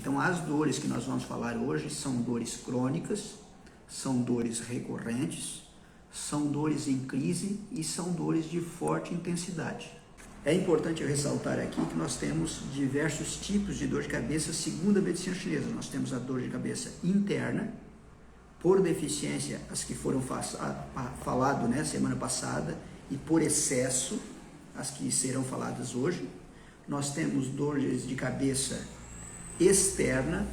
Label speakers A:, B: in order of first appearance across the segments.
A: Então, as dores que nós vamos falar hoje são dores crônicas, são dores recorrentes, são dores em crise e são dores de forte intensidade. É importante ressaltar aqui que nós temos diversos tipos de dor de cabeça segundo a medicina chinesa. Nós temos a dor de cabeça interna, por deficiência, as que foram falado, né, semana passada, e por excesso, as que serão faladas hoje. Nós temos dores de cabeça externa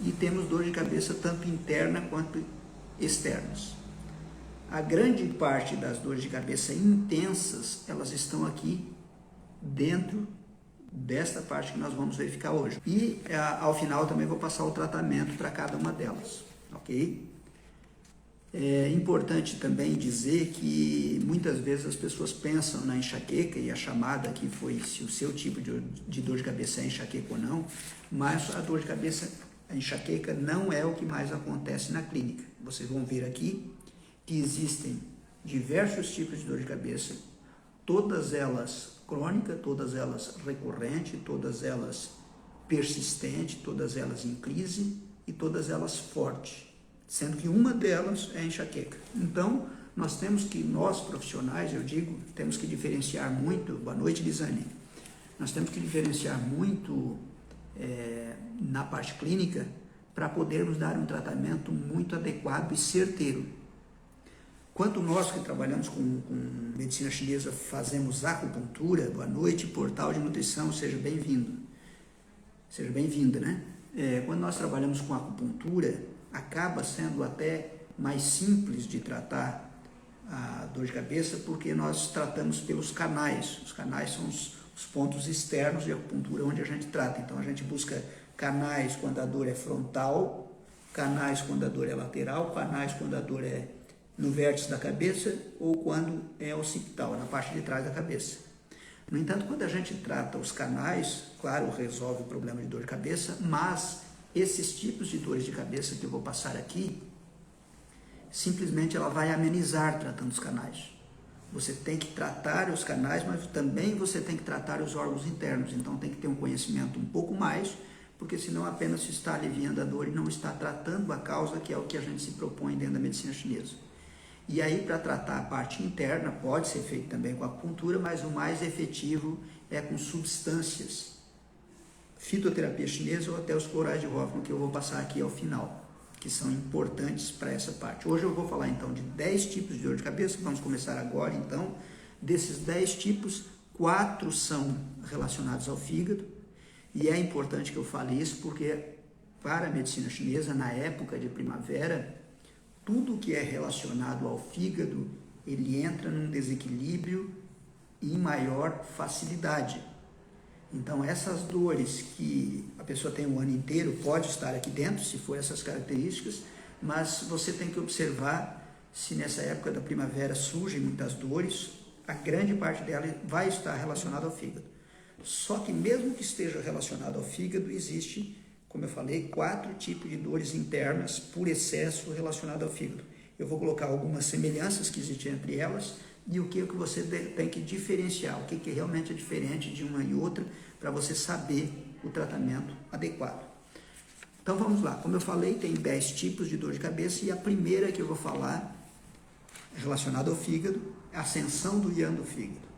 A: e temos dor de cabeça tanto interna quanto externas. A grande parte das dores de cabeça intensas, elas estão aqui dentro desta parte que nós vamos verificar hoje. E ao final também vou passar o tratamento para cada uma delas, ok? É importante também dizer que muitas vezes as pessoas pensam na enxaqueca, e a chamada aqui foi se o seu tipo de dor de cabeça é enxaqueca ou não, mas a dor de cabeça, a enxaqueca não é o que mais acontece na clínica. Vocês vão ver aqui que existem diversos tipos de dor de cabeça, todas elas crônicas, todas elas recorrentes, todas elas persistentes, todas elas em crise e todas elas fortes, sendo que uma delas é a enxaqueca. Então, nós profissionais, eu digo, temos que diferenciar muito. Boa noite, Lisane. Nós temos que diferenciar muito na parte clínica para podermos dar um tratamento muito adequado e certeiro. Quanto nós que trabalhamos com medicina chinesa fazemos acupuntura, boa noite, Portal de Nutrição, seja bem-vindo. Seja bem-vinda, né? Quando nós trabalhamos com acupuntura, acaba sendo até mais simples de tratar a dor de cabeça, porque nós tratamos pelos canais. Os canais são os pontos externos de acupuntura onde a gente trata. Então a gente busca canais quando a dor é frontal, canais quando a dor é lateral, canais quando a dor é no vértice da cabeça ou quando é occipital, na parte de trás da cabeça. No entanto, quando a gente trata os canais, claro, resolve o problema de dor de cabeça, mas esses tipos de dores de cabeça que eu vou passar aqui, simplesmente ela vai amenizar tratando os canais. Você tem que tratar os canais, mas também você tem que tratar os órgãos internos. Então tem que ter um conhecimento um pouco mais, porque senão apenas se está aliviando a dor e não está tratando a causa, que é o que a gente se propõe dentro da medicina chinesa. E aí, para tratar a parte interna, pode ser feito também com acupuntura, mas o mais efetivo é com substâncias, fitoterapia chinesa ou até os florais de Hoffmann, que eu vou passar aqui ao final, que são importantes para essa parte. Hoje eu vou falar então de 10 tipos de dor de cabeça. Vamos começar agora então. Desses 10 tipos, 4 são relacionados ao fígado, e é importante que eu fale isso porque para a medicina chinesa, na época de primavera, tudo que é relacionado ao fígado, ele entra num desequilíbrio em maior facilidade. Então, essas dores que a pessoa tem o ano inteiro, pode estar aqui dentro, se for essas características, mas você tem que observar se nessa época da primavera surgem muitas dores, a grande parte dela vai estar relacionada ao fígado. Só que mesmo que esteja relacionado ao fígado, existe, como eu falei, 4 tipos de dores internas por excesso relacionado ao fígado. Eu vou colocar algumas semelhanças que existem entre elas e o que você tem que diferenciar, o que realmente é diferente de uma e outra, para você saber o tratamento adequado. Então vamos lá, como eu falei, tem 10 tipos de dor de cabeça e a primeira que eu vou falar relacionada ao fígado é a ascensão do yang do fígado.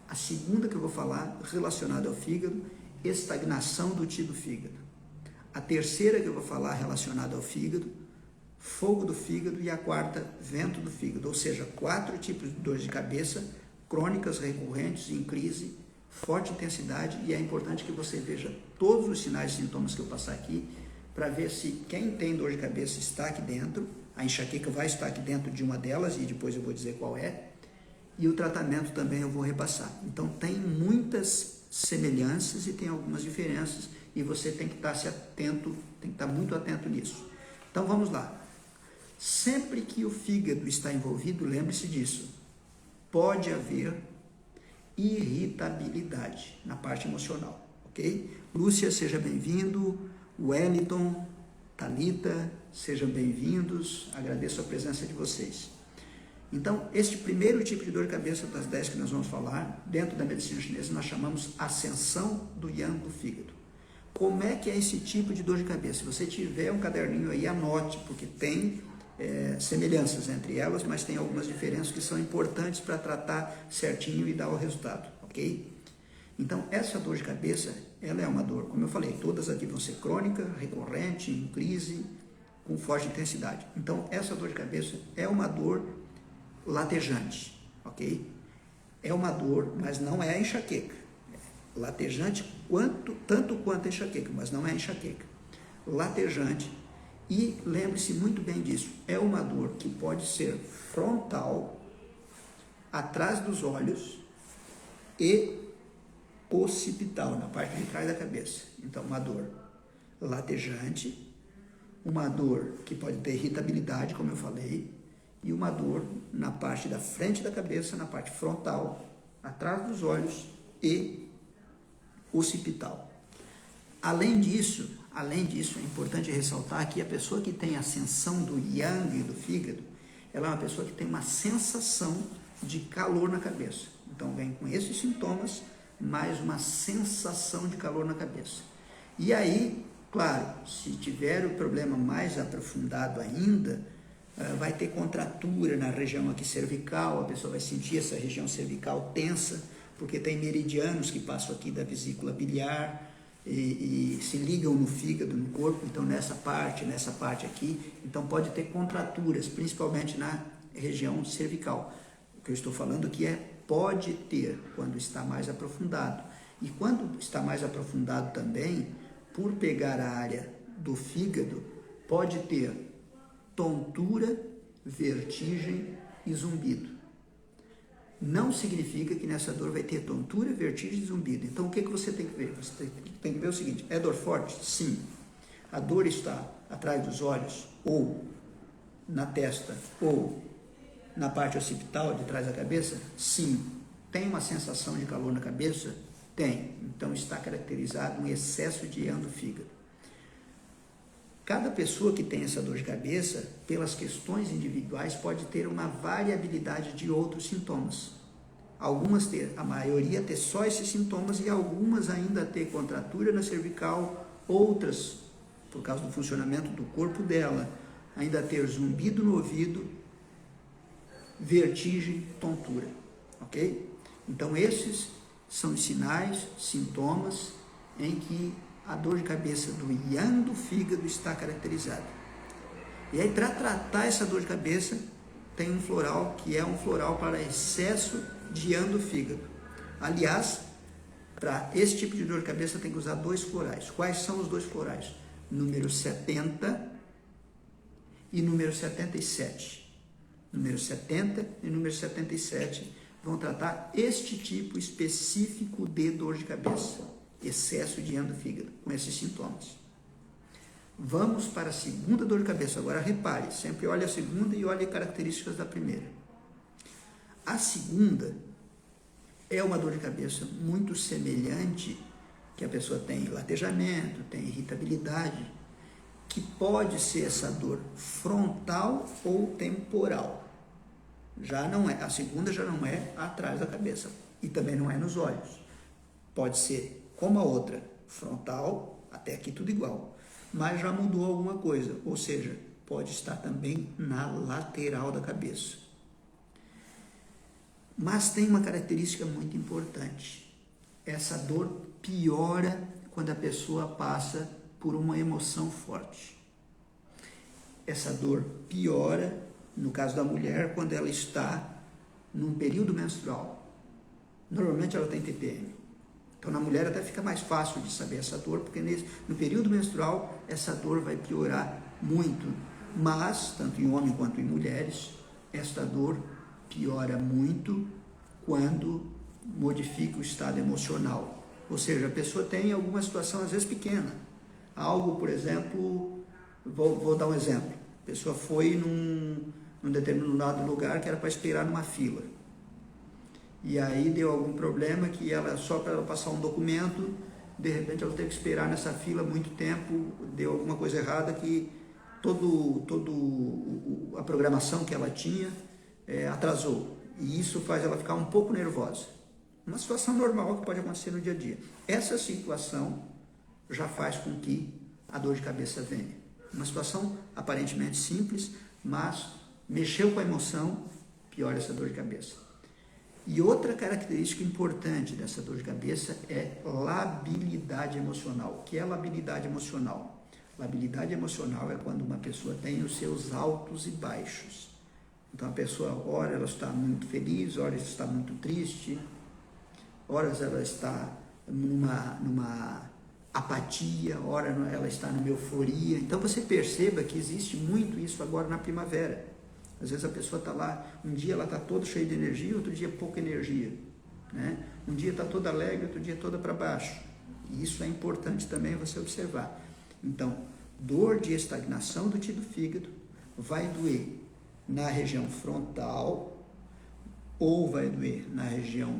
A: A segunda que eu vou falar relacionada ao fígado, estagnação do qi do fígado. A terceira que eu vou falar relacionada ao fígado, fogo do fígado, e a quarta, vento do fígado, ou seja, 4 tipos de dores de cabeça, crônicas, recorrentes, em crise, forte intensidade, e é importante que você veja todos os sinais e sintomas que eu passar aqui, para ver se quem tem dor de cabeça está aqui dentro, a enxaqueca vai estar aqui dentro de uma delas, e depois eu vou dizer qual é, e o tratamento também eu vou repassar. Então tem muitas semelhanças e tem algumas diferenças, e você tem que estar atento, tem que estar muito atento nisso. Então vamos lá. Sempre que o fígado está envolvido, lembre-se disso, pode haver irritabilidade na parte emocional, ok? Lúcia, seja bem-vindo. Wellington, Thalita, sejam bem-vindos. Agradeço a presença de vocês. Então, este primeiro tipo de dor de cabeça das 10 que nós vamos falar, dentro da medicina chinesa, nós chamamos ascensão do yang do fígado. Como é que é esse tipo de dor de cabeça? Se você tiver um caderninho aí, anote, porque tem semelhanças entre elas, mas tem algumas diferenças que são importantes para tratar certinho e dar o resultado, ok? Então, essa dor de cabeça, ela é uma dor, como eu falei, todas aqui vão ser crônica, recorrente, em crise, com forte intensidade. Então, essa dor de cabeça é uma dor latejante, ok? É uma dor, mas não é a enxaqueca. Latejante tanto quanto a enxaqueca, mas não é a enxaqueca. Latejante, e lembre-se muito bem disso, é uma dor que pode ser frontal, atrás dos olhos e occipital, na parte de trás da cabeça. Então, uma dor latejante, uma dor que pode ter irritabilidade, como eu falei, e uma dor na parte da frente da cabeça, na parte frontal, atrás dos olhos e occipital. Além disso, é importante ressaltar que a pessoa que tem ascensão do yang e do fígado, ela é uma pessoa que tem uma sensação de calor na cabeça. Então, vem com esses sintomas, mais uma sensação de calor na cabeça. E aí, claro, se tiver o problema mais aprofundado ainda, vai ter contratura na região aqui cervical, a pessoa vai sentir essa região cervical tensa, porque tem meridianos que passam aqui da vesícula biliar e se ligam no fígado, no corpo, então nessa parte aqui, então pode ter contraturas, principalmente na região cervical. O que eu estou falando aqui pode ter, quando está mais aprofundado. E quando está mais aprofundado também, por pegar a área do fígado, pode ter tontura, vertigem e zumbido. Não significa que nessa dor vai ter tontura, vertigem e zumbido. Então, o que você tem que ver? Você tem que ver o seguinte: é dor forte? Sim. A dor está atrás dos olhos, ou na testa, ou na parte occipital, de trás da cabeça? Sim. Tem uma sensação de calor na cabeça? Tem. Então, está caracterizado um excesso de yang do fígado. Cada pessoa que tem essa dor de cabeça, pelas questões individuais, pode ter uma variabilidade de outros sintomas. Algumas ter, a maioria ter só esses sintomas e algumas ainda ter contratura na cervical, outras, por causa do funcionamento do corpo dela, ainda ter zumbido no ouvido, vertigem, tontura, ok? Então esses são os sinais, sintomas em que a dor de cabeça do yang do fígado está caracterizada. E aí, para tratar essa dor de cabeça, tem um floral que é um floral para excesso de yang do fígado. Aliás, para esse tipo de dor de cabeça tem que usar dois florais. Quais são os dois florais? Número 70 e número 77. Número 70 e número 77 vão tratar este tipo específico de dor de cabeça. Excesso de yang do fígado, com esses sintomas. Vamos para a segunda dor de cabeça. Agora repare, sempre olhe a segunda e olhe características da primeira. A segunda é uma dor de cabeça muito semelhante, que a pessoa tem latejamento, tem irritabilidade, que pode ser essa dor frontal ou temporal. Já não é, a segunda já não é atrás da cabeça e também não é nos olhos. Pode ser como a outra, frontal, até aqui tudo igual, mas já mudou alguma coisa, ou seja, pode estar também na lateral da cabeça. Mas tem uma característica muito importante: essa dor piora quando a pessoa passa por uma emoção forte. Essa dor piora, no caso da mulher, quando ela está num período menstrual. Normalmente ela tem TPM. Então, na mulher até fica mais fácil de saber essa dor, porque no período menstrual essa dor vai piorar muito. Mas, tanto em homem quanto em mulheres, esta dor piora muito quando modifica o estado emocional. Ou seja, a pessoa tem alguma situação, às vezes pequena. Algo, por exemplo, vou dar um exemplo. A pessoa foi num determinado lugar que era para esperar numa fila. E aí deu algum problema que ela, só para ela passar um documento, de repente ela teve que esperar nessa fila muito tempo, deu alguma coisa errada que a programação que ela tinha atrasou. E isso faz ela ficar um pouco nervosa. Uma situação normal que pode acontecer no dia a dia. Essa situação já faz com que a dor de cabeça venha. Uma situação aparentemente simples, mas mexeu com a emoção, piora essa dor de cabeça. E outra característica importante dessa dor de cabeça é labilidade emocional. O que é labilidade emocional? Labilidade emocional é quando uma pessoa tem os seus altos e baixos. Então a pessoa, ora ela está muito feliz, ora ela está muito triste, ora ela está numa apatia, ora ela está numa euforia. Então você perceba que existe muito isso agora na primavera. Às vezes a pessoa está lá, um dia ela está toda cheia de energia, outro dia pouca energia, né? Um dia está toda alegre, outro dia toda para baixo. E isso é importante também você observar. Então, dor de estagnação do tecido fígado vai doer na região frontal ou vai doer na região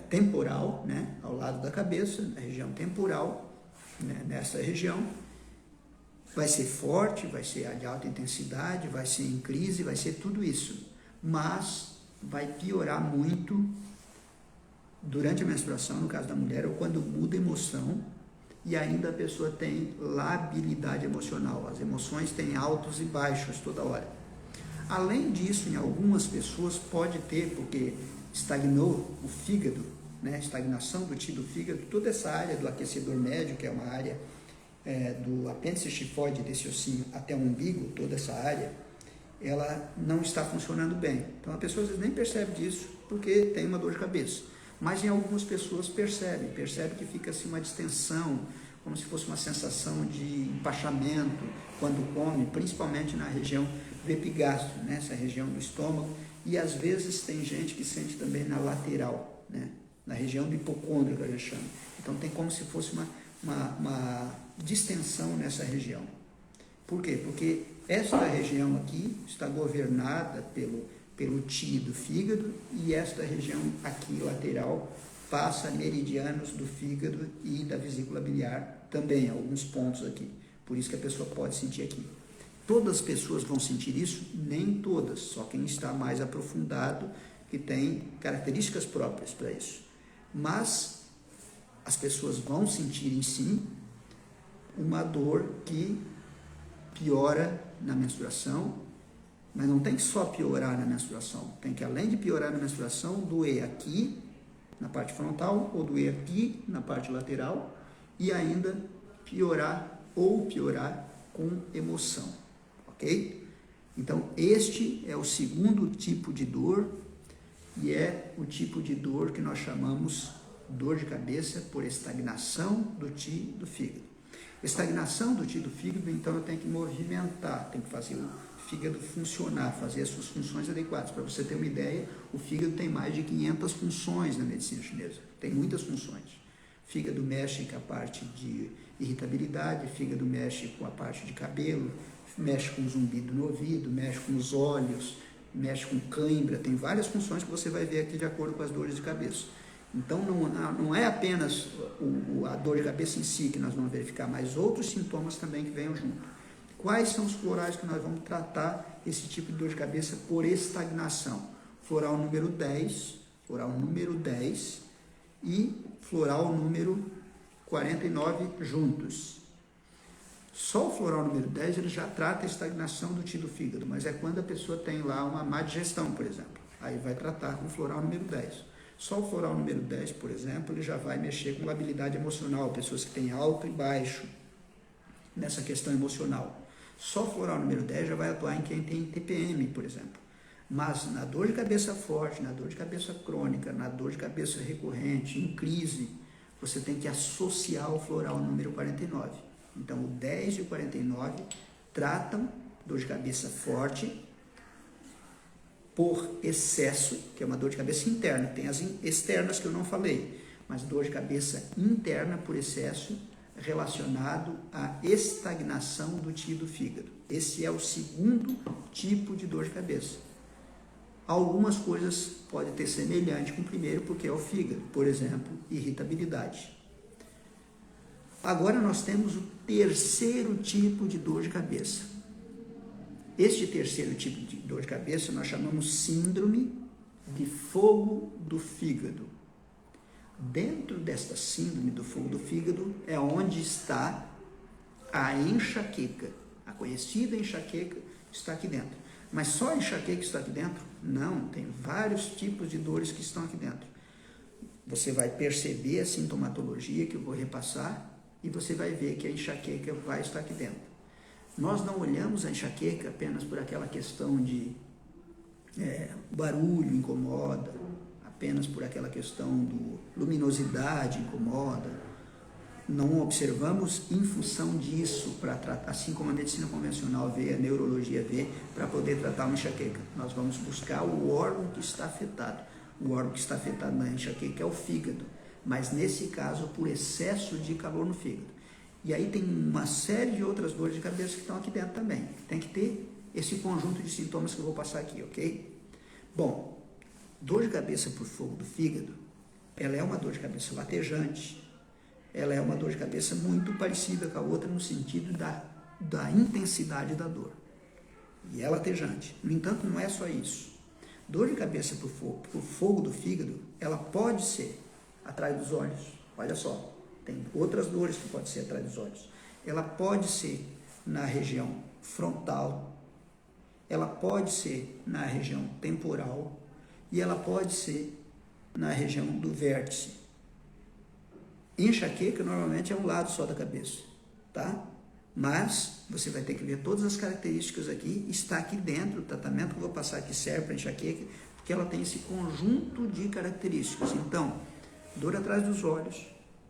A: temporal, né? Ao lado da cabeça, na região temporal, né? Nessa região. Vai ser forte, vai ser de alta intensidade, vai ser em crise, vai ser tudo isso. Mas vai piorar muito durante a menstruação, no caso da mulher, ou quando muda a emoção e ainda a pessoa tem labilidade emocional. As emoções têm altos e baixos toda hora. Além disso, em algumas pessoas pode ter, porque estagnou o fígado, né? Estagnação do tecido fígado, toda essa área do aquecedor médio, que é uma área do apêndice tifoide desse ossinho até o umbigo, toda essa área, ela não está funcionando bem. Então a pessoa às vezes nem percebe disso porque tem uma dor de cabeça. Mas em algumas pessoas percebe que fica assim uma distensão, como se fosse uma sensação de empachamento quando come, principalmente na região do epigastro, né? Essa região do estômago, e às vezes tem gente que sente também na lateral, né? Na região do hipocôndrio que a gente chama. Então tem como se fosse uma distensão nessa região. Por quê? Porque esta região aqui está governada pelo ti do fígado e esta região aqui lateral passa meridianos do fígado e da vesícula biliar também, alguns pontos aqui. Por isso que a pessoa pode sentir aqui. Todas as pessoas vão sentir isso? Nem todas, só quem está mais aprofundado, que tem características próprias para isso. Mas as pessoas vão sentir em si uma dor que piora na menstruação, mas não tem que só piorar na menstruação, tem que, além de piorar na menstruação, doer aqui na parte frontal ou doer aqui na parte lateral e ainda piorar com emoção, ok? Então este é o segundo tipo de dor e é o tipo de dor que nós chamamos dor de cabeça por estagnação do ti do fígado. Estagnação do ti do fígado, então eu tenho que movimentar, tenho que fazer o fígado funcionar, fazer as suas funções adequadas. Para você ter uma ideia, o fígado tem mais de 500 funções na medicina chinesa, tem muitas funções. Fígado mexe com a parte de irritabilidade, fígado mexe com a parte de cabelo, mexe com o zumbido no ouvido, mexe com os olhos, mexe com cãibra, tem várias funções que você vai ver aqui de acordo com as dores de cabeça. Então, não é apenas a dor de cabeça em si que nós vamos verificar, mas outros sintomas também que venham junto. Quais são os florais que nós vamos tratar esse tipo de dor de cabeça por estagnação? Floral número 10 e floral número 49 juntos. Só o floral número 10 ele já trata a estagnação do ti do fígado, mas é quando a pessoa tem lá uma má digestão, por exemplo. Aí vai tratar com o floral número 10. Só o floral número 10, por exemplo, ele já vai mexer com labilidade emocional, pessoas que têm alto e baixo nessa questão emocional. Só o floral número 10 já vai atuar em quem tem TPM, por exemplo. Mas na dor de cabeça forte, na dor de cabeça crônica, na dor de cabeça recorrente, em crise, você tem que associar o floral número 49. Então, o 10 e o 49 tratam dor de cabeça forte por excesso, que é uma dor de cabeça interna. Tem as externas que eu não falei, mas dor de cabeça interna por excesso relacionado à estagnação do ti do fígado. Esse é o segundo tipo de dor de cabeça. Algumas coisas podem ter semelhante com o primeiro, porque é o fígado, por exemplo, irritabilidade. Agora nós temos o terceiro tipo de dor de cabeça. Este terceiro tipo de dor de cabeça nós chamamos síndrome de fogo do fígado. Dentro desta síndrome do fogo do fígado é onde está a enxaqueca. A conhecida enxaqueca está aqui dentro. Mas só a enxaqueca está aqui dentro? Não, tem vários tipos de dores que estão aqui dentro. Você vai perceber a sintomatologia que eu vou repassar e você vai ver que a enxaqueca vai estar aqui dentro. Nós não olhamos a enxaqueca apenas por aquela questão de barulho incomoda, apenas por aquela questão do luminosidade incomoda. Não observamos em função disso, para tratar, assim como a medicina convencional vê, a neurologia vê, para poder tratar uma enxaqueca. Nós vamos buscar o órgão que está afetado. O órgão que está afetado na enxaqueca é o fígado, mas nesse caso por excesso de calor no fígado. E aí tem uma série de outras dores de cabeça que estão aqui dentro também. Tem que ter esse conjunto de sintomas que eu vou passar aqui, ok? Bom, dor de cabeça por fogo do fígado, ela é uma dor de cabeça latejante. Ela é uma dor de cabeça muito parecida com a outra no sentido da intensidade da dor. E é latejante. No entanto, não é só isso. Dor de cabeça por fogo do fígado, ela pode ser atrás dos olhos. Olha só, tem outras dores que podem ser atrás dos olhos. Ela pode ser na região frontal, ela pode ser na região temporal e ela pode ser na região do vértice. Enxaqueca normalmente é um lado só da cabeça, tá? Mas você vai ter que ver todas as características aqui, está aqui dentro, o tratamento que eu vou passar aqui serve para enxaqueca, porque ela tem esse conjunto de características. Então, dor atrás dos olhos,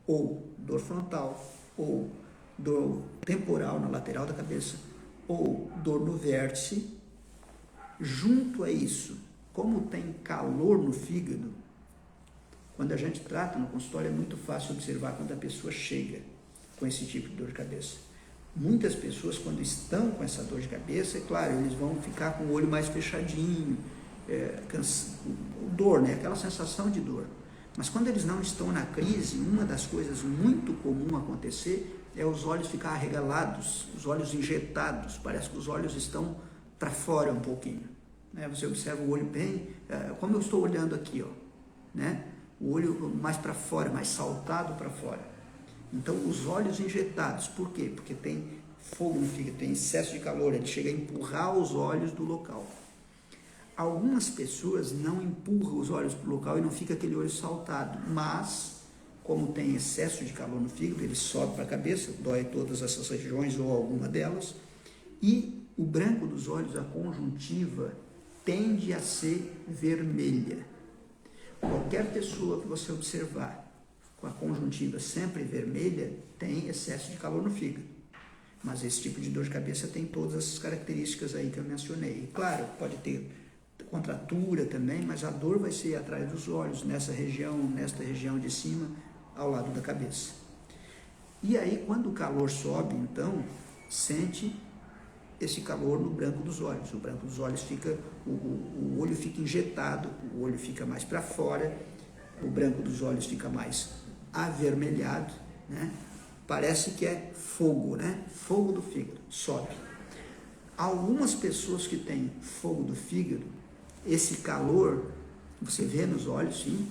A: ou dor frontal, ou dor temporal na lateral da cabeça, ou dor no vértice. Junto a isso, como tem calor no fígado, quando a gente trata no consultório é muito fácil observar quando a pessoa chega com esse tipo de dor de cabeça. Muitas pessoas, quando estão com essa dor de cabeça, é claro, eles vão ficar com o olho mais fechadinho, dor, né? Aquela sensação de dor. Mas quando eles não estão na crise, uma das coisas muito comum acontecer é os olhos ficar arregalados, os olhos injetados, parece que os olhos estão para fora um pouquinho. Né? Você observa o olho bem, como eu estou olhando aqui, ó, né? O olho mais para fora, mais saltado para fora. Então, os olhos injetados, por quê? Porque tem fogo no fígado, tem excesso de calor, ele chega a empurrar os olhos do local. Algumas pessoas não empurram os olhos para o local e não fica aquele olho saltado, mas, como tem excesso de calor no fígado, ele sobe para a cabeça, dói todas essas regiões ou alguma delas, e o branco dos olhos, a conjuntiva, tende a ser vermelha. Qualquer pessoa que você observar com a conjuntiva sempre vermelha tem excesso de calor no fígado. Mas esse tipo de dor de cabeça tem todas essas características aí que eu mencionei. E, claro, pode ter contratura também, mas a dor vai ser atrás dos olhos, nesta região de cima, ao lado da cabeça. E aí, quando o calor sobe, então, sente esse calor no branco dos olhos. O branco dos olhos fica, o olho fica injetado, o olho fica mais para fora, o branco dos olhos fica mais avermelhado, né? Parece que é fogo, né? Fogo do fígado, sobe. Algumas pessoas que têm fogo do fígado, esse calor, você vê nos olhos, sim,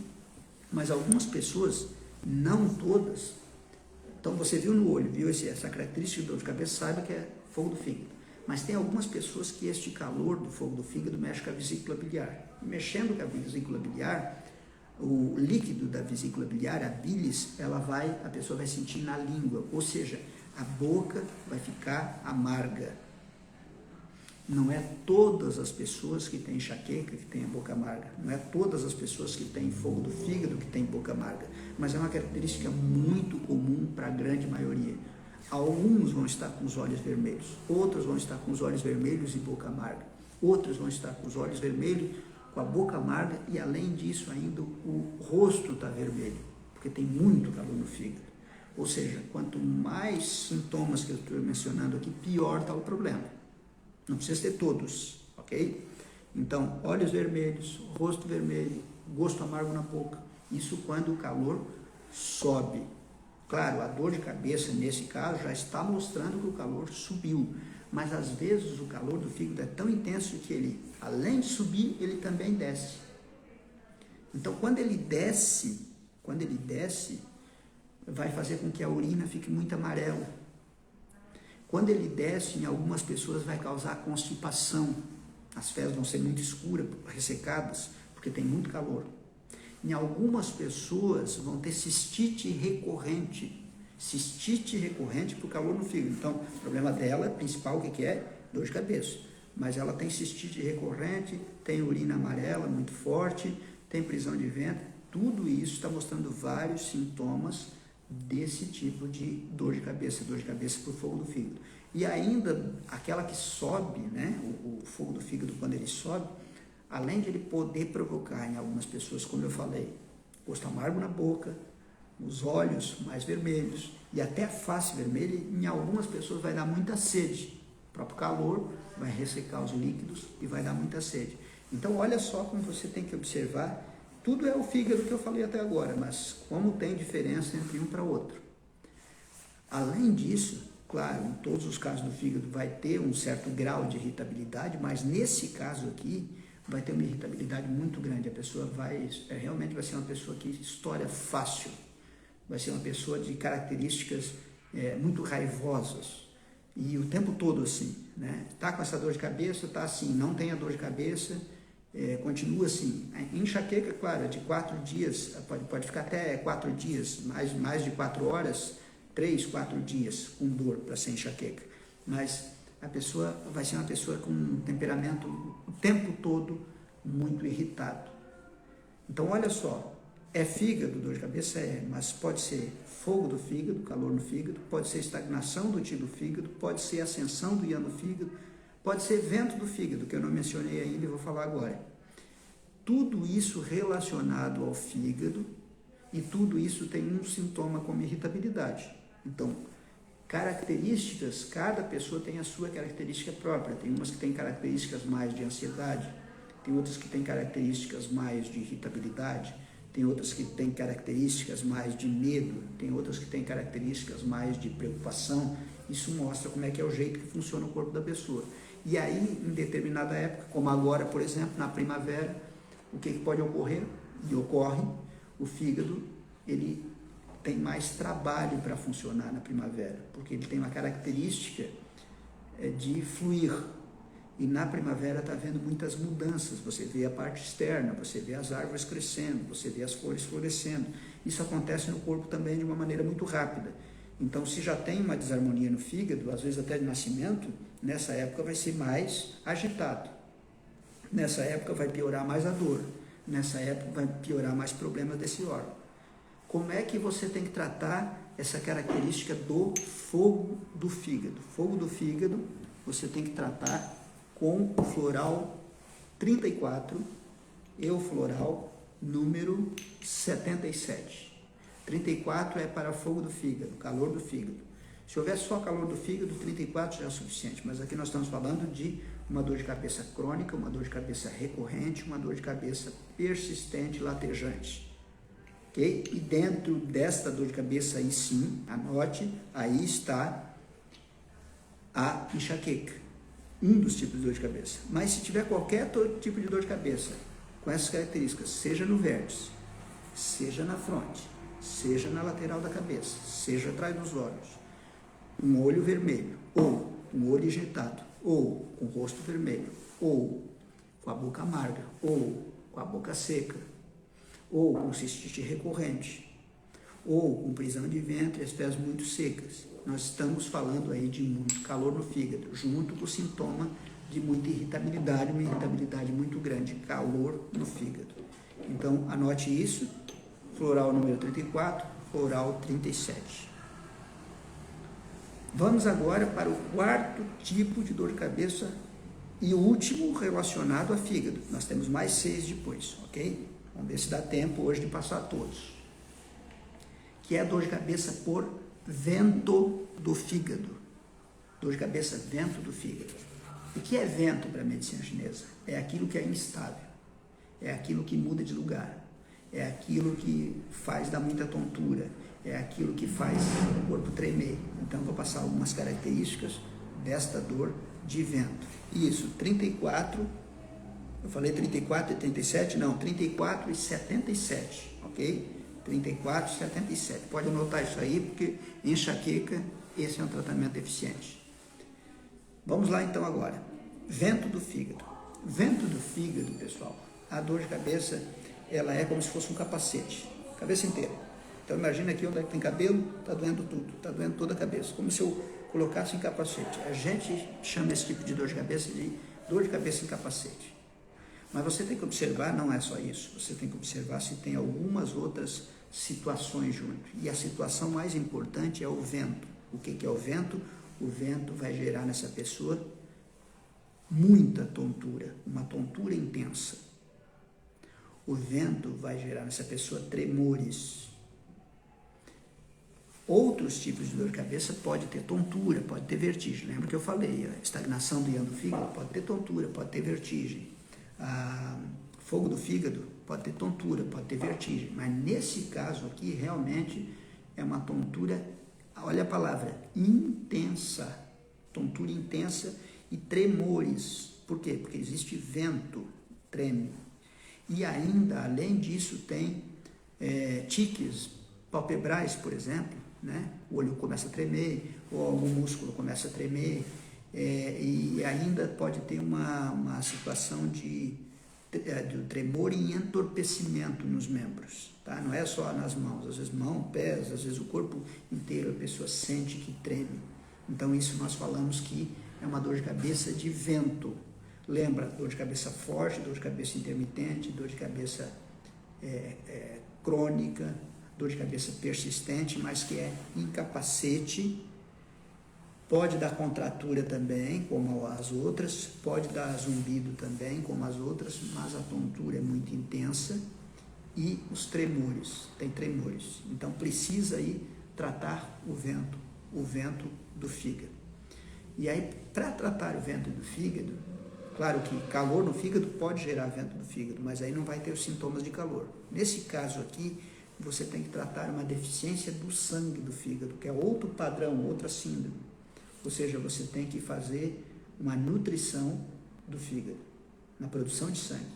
A: mas algumas pessoas, não todas. Então você viu no olho, viu essa característica de dor de cabeça, saiba que é fogo do fígado. Mas tem algumas pessoas que este calor do fogo do fígado mexe com a vesícula biliar. Mexendo com a vesícula biliar, o líquido da vesícula biliar, a bilis, a pessoa vai sentir na língua, ou seja, a boca vai ficar amarga. Não é todas as pessoas que têm enxaqueca que têm a boca amarga, não é todas as pessoas que têm fogo do fígado que têm boca amarga, mas é uma característica muito comum para a grande maioria. Alguns vão estar com os olhos vermelhos, outros vão estar com os olhos vermelhos e boca amarga, outros vão estar com os olhos vermelhos, com a boca amarga e, além disso, ainda o rosto está vermelho, porque tem muito calor no fígado. Ou seja, quanto mais sintomas que eu estou mencionando aqui, pior está o problema. Não precisa ter todos, ok? Então, olhos vermelhos, rosto vermelho, gosto amargo na boca, isso quando o calor sobe. Claro, a dor de cabeça, nesse caso, já está mostrando que o calor subiu, mas às vezes o calor do fígado é tão intenso que ele, além de subir, ele também desce. Então, quando ele desce, Quando ele desce, vai fazer com que a urina fique muito amarela. Quando ele desce, em algumas pessoas vai causar constipação. As fezes vão ser muito escuras, ressecadas, porque tem muito calor. Em algumas pessoas vão ter cistite recorrente por calor no fígado. Então, o problema dela, principal, o que é? Dor de cabeça. Mas ela tem cistite recorrente, tem urina amarela muito forte, tem prisão de ventre. Tudo isso está mostrando vários sintomas desse tipo de dor de cabeça por fogo do fígado. E ainda, aquela que sobe, né, o fogo do fígado, quando ele sobe, além de ele poder provocar em algumas pessoas, como eu falei, gosto amargo na boca, os olhos mais vermelhos e até a face vermelha, em algumas pessoas vai dar muita sede. O próprio calor vai ressecar os líquidos e vai dar muita sede. Então, olha só como você tem que observar. Tudo é o fígado que eu falei até agora, mas como tem diferença entre um para outro. Além disso, claro, em todos os casos do fígado vai ter um certo grau de irritabilidade, mas nesse caso aqui vai ter uma irritabilidade muito grande. A pessoa realmente vai ser uma pessoa que estoura fácil, vai ser uma pessoa de características muito raivosas. E o tempo todo assim, né? Tá com essa dor de cabeça, tá assim, não tem a dor de cabeça, continua assim. A enxaqueca, claro, de 4 dias, pode ficar até 4 dias, mais de 4 horas, 3, 4 dias com dor para ser enxaqueca. Mas a pessoa vai ser uma pessoa com um temperamento o tempo todo muito irritado. Então, olha só, é fígado, dor de cabeça? Mas pode ser fogo do fígado, calor no fígado, pode ser estagnação do Qi do fígado, pode ser ascensão do Yang do fígado, pode ser vento do fígado, que eu não mencionei ainda e vou falar agora. Tudo isso relacionado ao fígado e tudo isso tem um sintoma como irritabilidade. Então, características, cada pessoa tem a sua característica própria. Tem umas que têm características mais de ansiedade, tem outras que têm características mais de irritabilidade, tem outras que têm características mais de medo, tem outras que têm características mais de preocupação. Isso mostra como é que é o jeito que funciona o corpo da pessoa. E aí, em determinada época, como agora, por exemplo, na primavera, o que pode ocorrer? E ocorre, o fígado, ele tem mais trabalho para funcionar na primavera, porque ele tem uma característica de fluir. E na primavera está havendo muitas mudanças, você vê a parte externa, você vê as árvores crescendo, você vê as flores florescendo. Isso acontece no corpo também de uma maneira muito rápida. Então, se já tem uma desarmonia no fígado, às vezes até de nascimento, nessa época vai ser mais agitado. Nessa época vai piorar mais a dor. Nessa época vai piorar mais problemas desse órgão. Como é que você tem que tratar essa característica do fogo do fígado? Fogo do fígado você tem que tratar com o floral 34, eufloral número 77. 34 é para fogo do fígado, calor do fígado. Se houver só calor do fígado, 34 já é o suficiente, mas aqui nós estamos falando de uma dor de cabeça crônica, uma dor de cabeça recorrente, uma dor de cabeça persistente, latejante. Okay? E dentro desta dor de cabeça aí sim, anote, aí está a enxaqueca, um dos tipos de dor de cabeça. Mas se tiver qualquer tipo de dor de cabeça com essas características, seja no vértice, seja na fronte, seja na lateral da cabeça, seja atrás dos olhos, um olho vermelho, ou um olho injetado, ou com o rosto vermelho, ou com a boca amarga, ou com a boca seca, ou com cistite recorrente, ou com prisão de ventre e as fezes muito secas. Nós estamos falando aí de muito calor no fígado, junto com o sintoma de muita irritabilidade, uma irritabilidade muito grande, calor no fígado. Então, anote isso, floral número 34, floral 37. Vamos agora para o quarto tipo de dor de cabeça e o último relacionado a fígado. Nós temos mais 6 depois, ok? Vamos ver se dá tempo hoje de passar todos. Que é a dor de cabeça por vento do fígado. Dor de cabeça, vento do fígado. O que é vento para a medicina chinesa? É aquilo que é instável, é aquilo que muda de lugar, é aquilo que faz dar muita tontura, é aquilo que faz o corpo tremer. Então, vou passar algumas características desta dor de vento. Isso, 34, eu falei 34 e 37? Não, 34 e 77, ok? 34, 77. Pode anotar isso aí, porque enxaqueca, esse é um tratamento eficiente. Vamos lá então agora. Vento do fígado. Vento do fígado, pessoal, a dor de cabeça, ela é como se fosse um capacete, cabeça inteira. Então imagina aqui onde é que tem cabelo, está doendo tudo, está doendo toda a cabeça, como se eu colocasse em capacete. A gente chama esse tipo de dor de cabeça em capacete. Mas você tem que observar, não é só isso, você tem que observar se tem algumas outras situações junto. E a situação mais importante é o vento. O que é o vento? O vento vai gerar nessa pessoa muita tontura, uma tontura intensa. O vento vai gerar nessa pessoa tremores. Outros tipos de dor de cabeça pode ter tontura, pode ter vertigem. Lembra que eu falei, a estagnação do íon do fígado pode ter tontura, pode ter vertigem. Fogo do fígado pode ter tontura, pode ter vertigem. Mas nesse caso aqui, realmente é uma tontura, olha a palavra, intensa. Tontura intensa e tremores. Por quê? Porque existe vento, treme. E ainda, além disso, tem tiques palpebrais, por exemplo, né? O olho começa a tremer, ou algum músculo começa a tremer, e ainda pode ter uma situação de tremor e entorpecimento nos membros, tá? Não é só nas mãos, às vezes mão, pés, às vezes o corpo inteiro, a pessoa sente que treme. Então isso nós falamos que é uma dor de cabeça de vento. Lembra, dor de cabeça forte, dor de cabeça intermitente, dor de cabeça crônica, dor de cabeça persistente, mas que é incapacete. Pode dar contratura também, como as outras, pode dar zumbido também, como as outras, mas a tontura é muito intensa e os tremores, tem tremores. Então precisa aí tratar o vento do fígado. E aí, para tratar o vento do fígado, claro que calor no fígado pode gerar vento do fígado, mas aí não vai ter os sintomas de calor. Nesse caso aqui, você tem que tratar uma deficiência do sangue do fígado, que é outro padrão, outra síndrome. Ou seja, você tem que fazer uma nutrição do fígado, na produção de sangue.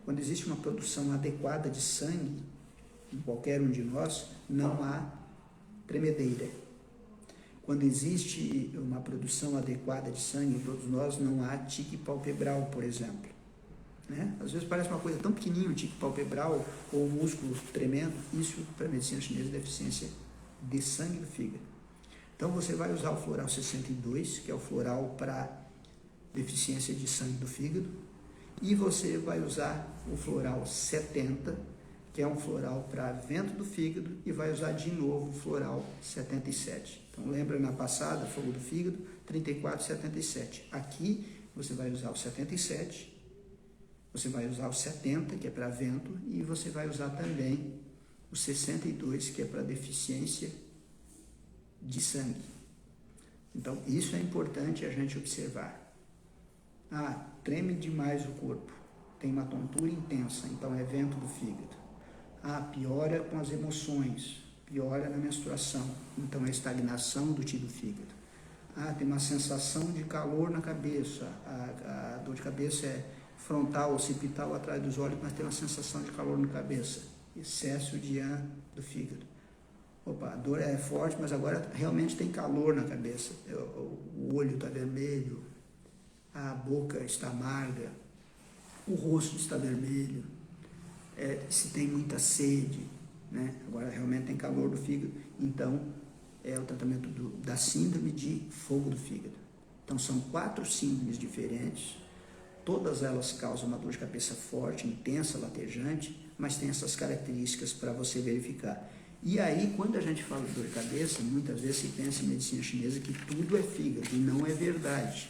A: Quando existe uma produção adequada de sangue, em qualquer um de nós, não há tremedeira. Quando existe uma produção adequada de sangue em todos nós, não há tique palpebral, por exemplo. Né? Às vezes parece uma coisa tão pequenininha, um tique palpebral ou um músculo tremendo. Isso, para a medicina chinesa, é deficiência de sangue do fígado. Então, você vai usar o floral 62, que é o floral para deficiência de sangue do fígado, e você vai usar o floral 70, que é um floral para vento do fígado, e vai usar de novo o floral 77. Então, lembra na passada, fogo do fígado, 34, 77. Aqui, você vai usar o 77, você vai usar o 70, que é para vento, e você vai usar também o 62, que é para deficiência de sangue. Então, isso é importante a gente observar. Treme demais o corpo, tem uma tontura intensa, então é vento do fígado. Piora com as emoções, piora na menstruação, então é estagnação do tio do fígado. Tem uma sensação de calor na cabeça, a dor de cabeça é frontal, occipital, atrás dos olhos, mas tem uma sensação de calor na cabeça, excesso de íon do fígado. A dor é forte, mas agora realmente tem calor na cabeça, o olho está vermelho, a boca está amarga, o rosto está vermelho, se tem muita sede, né? Agora realmente tem calor do fígado, então é o tratamento da síndrome de fogo do fígado. Então são 4 síndromes diferentes, todas elas causam uma dor de cabeça forte, intensa, latejante, mas tem essas características para você verificar. E aí, quando a gente fala de dor de cabeça, muitas vezes se pensa em medicina chinesa que tudo é fígado, e não é verdade.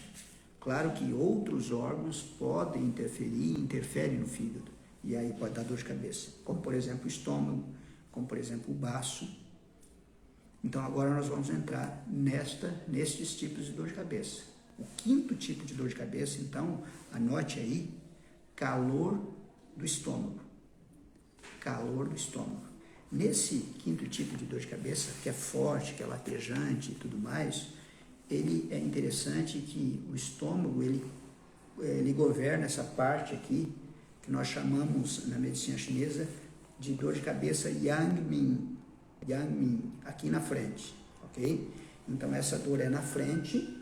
A: Claro que outros órgãos podem interferir e interferem no fígado, e aí pode dar dor de cabeça, como por exemplo o estômago, como por exemplo o baço. Então agora nós vamos entrar nestes tipos de dor de cabeça. O 5º tipo de dor de cabeça, então, anote aí, calor do estômago. Calor do estômago. Nesse 5º tipo de dor de cabeça, que é forte, que é latejante e tudo mais, ele é interessante que o estômago, ele governa essa parte aqui, que nós chamamos na medicina chinesa de dor de cabeça Yang Min, aqui na frente, ok? Então essa dor é na frente,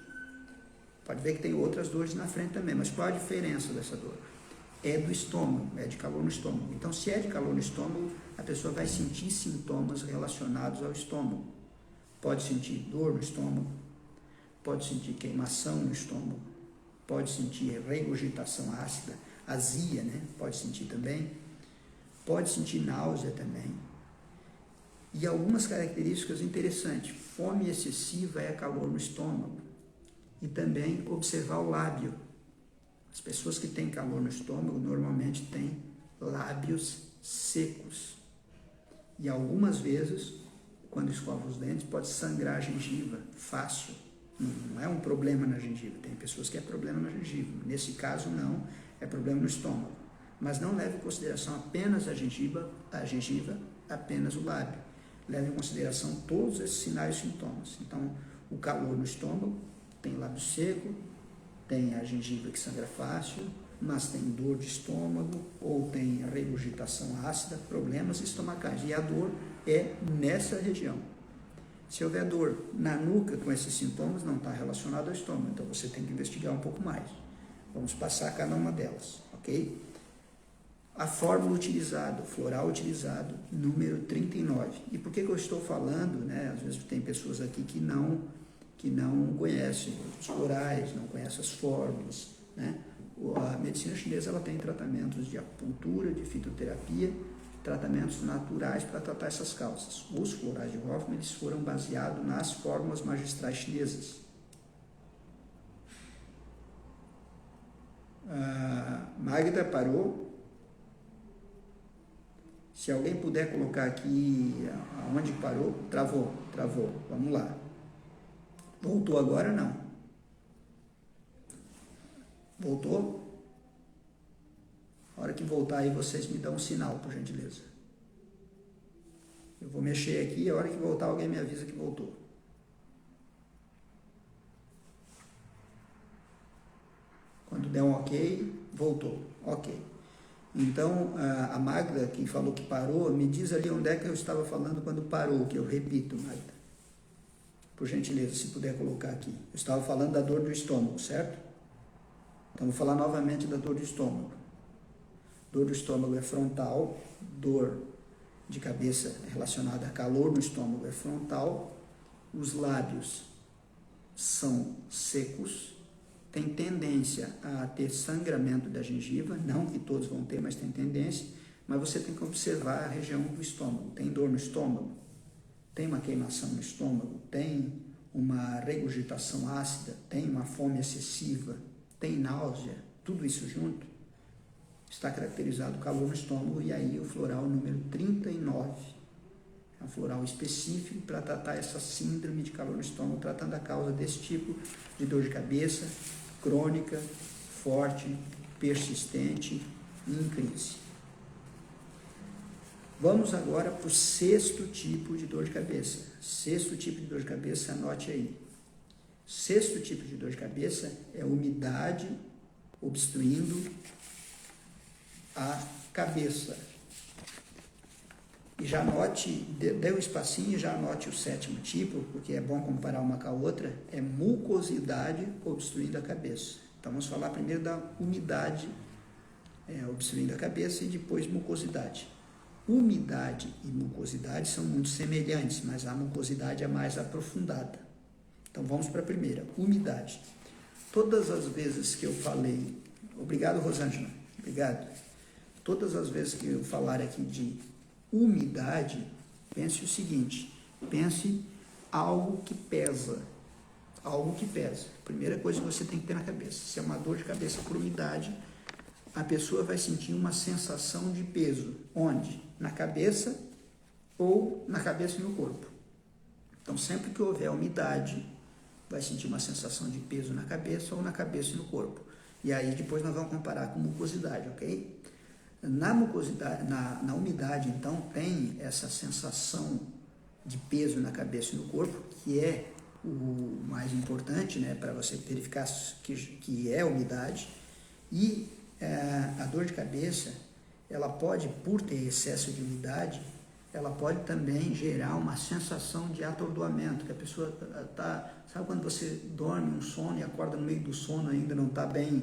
A: pode ver que tem outras dores na frente também, mas qual a diferença dessa dor? É do estômago, é de calor no estômago. Então se é de calor no estômago, a pessoa vai sentir sintomas relacionados ao estômago. Pode sentir dor no estômago, pode sentir queimação no estômago, pode sentir regurgitação ácida, azia, né? Pode sentir também, pode sentir náusea também. E algumas características interessantes, fome excessiva é calor no estômago. E também observar o lábio. As pessoas que têm calor no estômago normalmente têm lábios secos. E algumas vezes, quando escova os dentes, pode sangrar a gengiva, fácil. Não é um problema na gengiva, tem pessoas que é problema na gengiva. Nesse caso não, é problema no estômago. Mas não leve em consideração apenas a gengiva, apenas o lábio. Leve em consideração todos esses sinais e sintomas. Então, o calor no estômago, tem lábio seco, tem a gengiva que sangra fácil, mas tem dor de estômago ou tem regurgitação ácida, problemas estomacais. E a dor é nessa região. Se houver dor na nuca com esses sintomas, não está relacionado ao estômago, então você tem que investigar um pouco mais. Vamos passar cada uma delas, ok? A fórmula utilizada, o floral utilizado, número 39. E por que eu estou falando, né? Às vezes tem pessoas aqui que não conhecem os florais, não conhecem as fórmulas, né? A medicina chinesa ela tem tratamentos de acupuntura, de fitoterapia, tratamentos naturais para tratar essas causas. Os florais de Hoffmann eles foram baseados nas fórmulas magistrais chinesas. Magda parou. Se alguém puder colocar aqui aonde parou, travou. Vamos lá. Voltou agora? Não. Voltou? A hora que voltar aí, vocês me dão um sinal, por gentileza. Eu vou mexer aqui, a hora que voltar, alguém me avisa que voltou. Quando der um ok, voltou. Ok. Então, a Magda, que falou que parou, me diz ali onde é que eu estava falando quando parou, que eu repito, Magda. Por gentileza, se puder colocar aqui. Eu estava falando da dor do estômago, certo? Então, vou falar novamente da dor do estômago. Dor do estômago é frontal, dor de cabeça relacionada a calor no estômago é frontal, os lábios são secos, tem tendência a ter sangramento da gengiva, não que todos vão ter, mas tem tendência, mas você tem que observar a região do estômago. Tem dor no estômago? Tem uma queimação no estômago? Tem uma regurgitação ácida? Tem uma fome excessiva? Tem náusea? Tudo isso junto está caracterizado calor no estômago, e aí o floral número 39 é um floral específico para tratar essa síndrome de calor no estômago, tratando a causa desse tipo de dor de cabeça crônica, forte, persistente e em crise. Vamos agora para o sexto tipo de dor de cabeça. Sexto tipo de dor de cabeça, anote aí. Sexto tipo de dor de cabeça é umidade obstruindo a cabeça. E já anote, dê um espacinho e já anote o sétimo tipo, porque é bom comparar uma com a outra, é mucosidade obstruindo a cabeça. Então vamos falar primeiro da umidade obstruindo a cabeça e depois mucosidade. Umidade e mucosidade são muito semelhantes, mas a mucosidade é mais aprofundada. Então vamos para a primeira, umidade. Todas as vezes que eu falei, obrigado Rosângela, obrigado. Todas as vezes que eu falar aqui de umidade, pense o seguinte, pense algo que pesa, algo que pesa. Primeira coisa que você tem que ter na cabeça, se é uma dor de cabeça por umidade, a pessoa vai sentir uma sensação de peso. Onde? Na cabeça ou na cabeça e no corpo. Então, sempre que houver umidade, vai sentir uma sensação de peso na cabeça ou na cabeça e no corpo. E aí, depois nós vamos comparar com mucosidade, ok? Na mucosidade, na umidade, então, tem essa sensação de peso na cabeça e no corpo, que é o mais importante, né, para você verificar que é umidade. E a dor de cabeça, ela pode, por ter excesso de umidade, ela pode também gerar uma sensação de atordoamento, que a pessoa está, sabe quando você dorme um sono e acorda no meio do sono ainda não está bem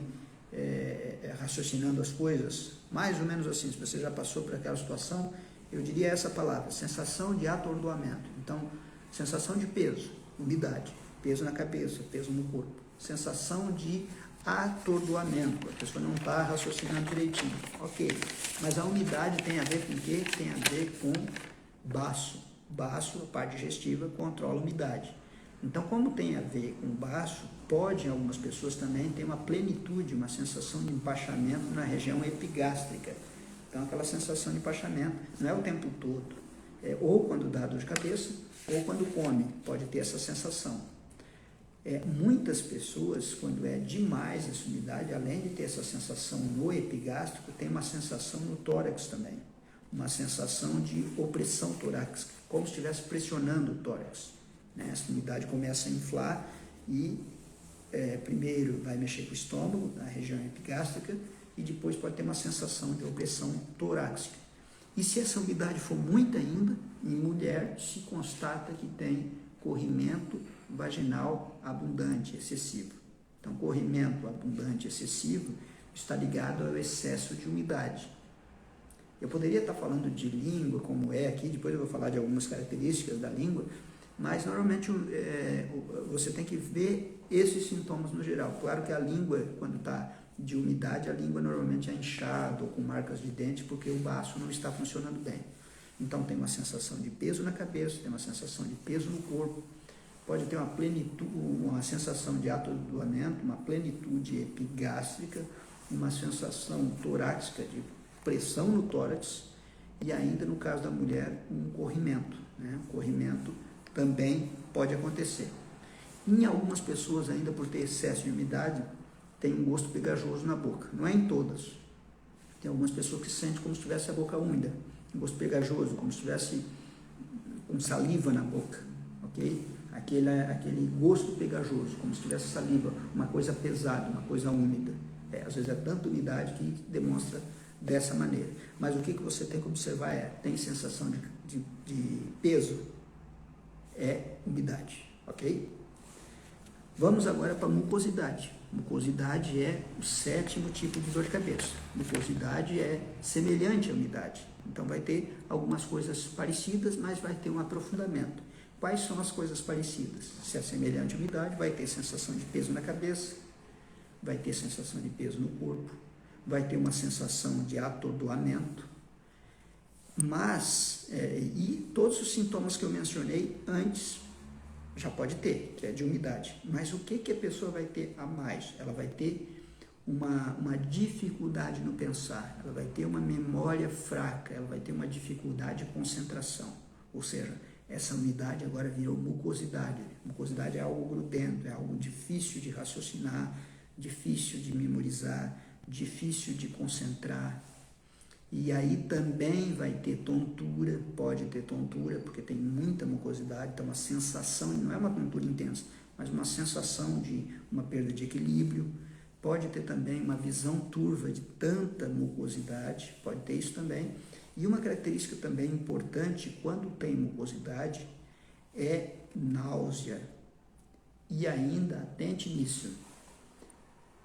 A: raciocinando as coisas? Mais ou menos assim, se você já passou por aquela situação, eu diria essa palavra, sensação de atordoamento. Então, sensação de peso, umidade, peso na cabeça, peso no corpo, sensação de atordoamento, a pessoa não está raciocinando direitinho, ok, mas a umidade tem a ver com o quê? Tem a ver com baço, a parte digestiva controla a umidade. Então, como tem a ver com baço, pode em algumas pessoas também ter uma plenitude, uma sensação de empachamento na região epigástrica. Então, aquela sensação de empachamento não é o tempo todo, ou quando dá dor de cabeça, ou quando come, pode ter essa sensação. Muitas pessoas, quando é demais essa umidade, além de ter essa sensação no epigástrico, tem uma sensação no tórax também, uma sensação de opressão torácica, como se estivesse pressionando o tórax. Essa umidade começa a inflar e primeiro vai mexer com o estômago, na região epigástrica, e depois pode ter uma sensação de opressão torácica. E se essa umidade for muita ainda, em mulher se constata que tem corrimento vaginal abundante, excessivo. Então, corrimento abundante, excessivo, está ligado ao excesso de umidade. Eu poderia estar falando de língua, como é aqui, depois eu vou falar de algumas características da língua, mas normalmente você tem que ver esses sintomas no geral. Claro que a língua, quando está de umidade, a língua normalmente é inchada ou com marcas de dente, porque o baço não está funcionando bem. Então, tem uma sensação de peso na cabeça, tem uma sensação de peso no corpo, pode ter uma plenitude, uma sensação de atordoamento, uma plenitude epigástrica, uma sensação torácica de pressão no tórax e ainda, no caso da mulher, um corrimento. Um corrimento também pode acontecer. Em algumas pessoas, ainda por ter excesso de umidade, tem um gosto pegajoso na boca. Não é em todas. Tem algumas pessoas que sentem como se tivesse a boca úmida, um gosto pegajoso, como se tivesse com saliva na boca, ok? Aquele gosto pegajoso, como se tivesse saliva, uma coisa pesada, uma coisa úmida. Às vezes é tanta umidade que demonstra dessa maneira. Mas o que você tem que observar tem sensação de peso, umidade, ok? Vamos agora para a mucosidade. Mucosidade é o 7º tipo de dor de cabeça. Mucosidade é semelhante à umidade. Então, vai ter algumas coisas parecidas, mas vai ter um aprofundamento. Quais são as coisas parecidas? Se é semelhante à umidade, vai ter sensação de peso na cabeça, vai ter sensação de peso no corpo, vai ter uma sensação de atordoamento, mas, e todos os sintomas que eu mencionei antes, já pode ter, que é de umidade. Mas o que a pessoa vai ter a mais? Ela vai ter uma dificuldade no pensar, ela vai ter uma memória fraca, ela vai ter uma dificuldade de concentração. Ou seja, essa umidade agora virou mucosidade. Mucosidade é algo grudento, é algo difícil de raciocinar, difícil de memorizar, difícil de concentrar. E aí também vai ter tontura, pode ter tontura, porque tem muita mucosidade, então uma sensação, não é uma tontura intensa, mas uma sensação de uma perda de equilíbrio. Pode ter também uma visão turva de tanta mucosidade, pode ter isso também. E uma característica também importante, quando tem mucosidade, é náusea. E ainda, atente nisso,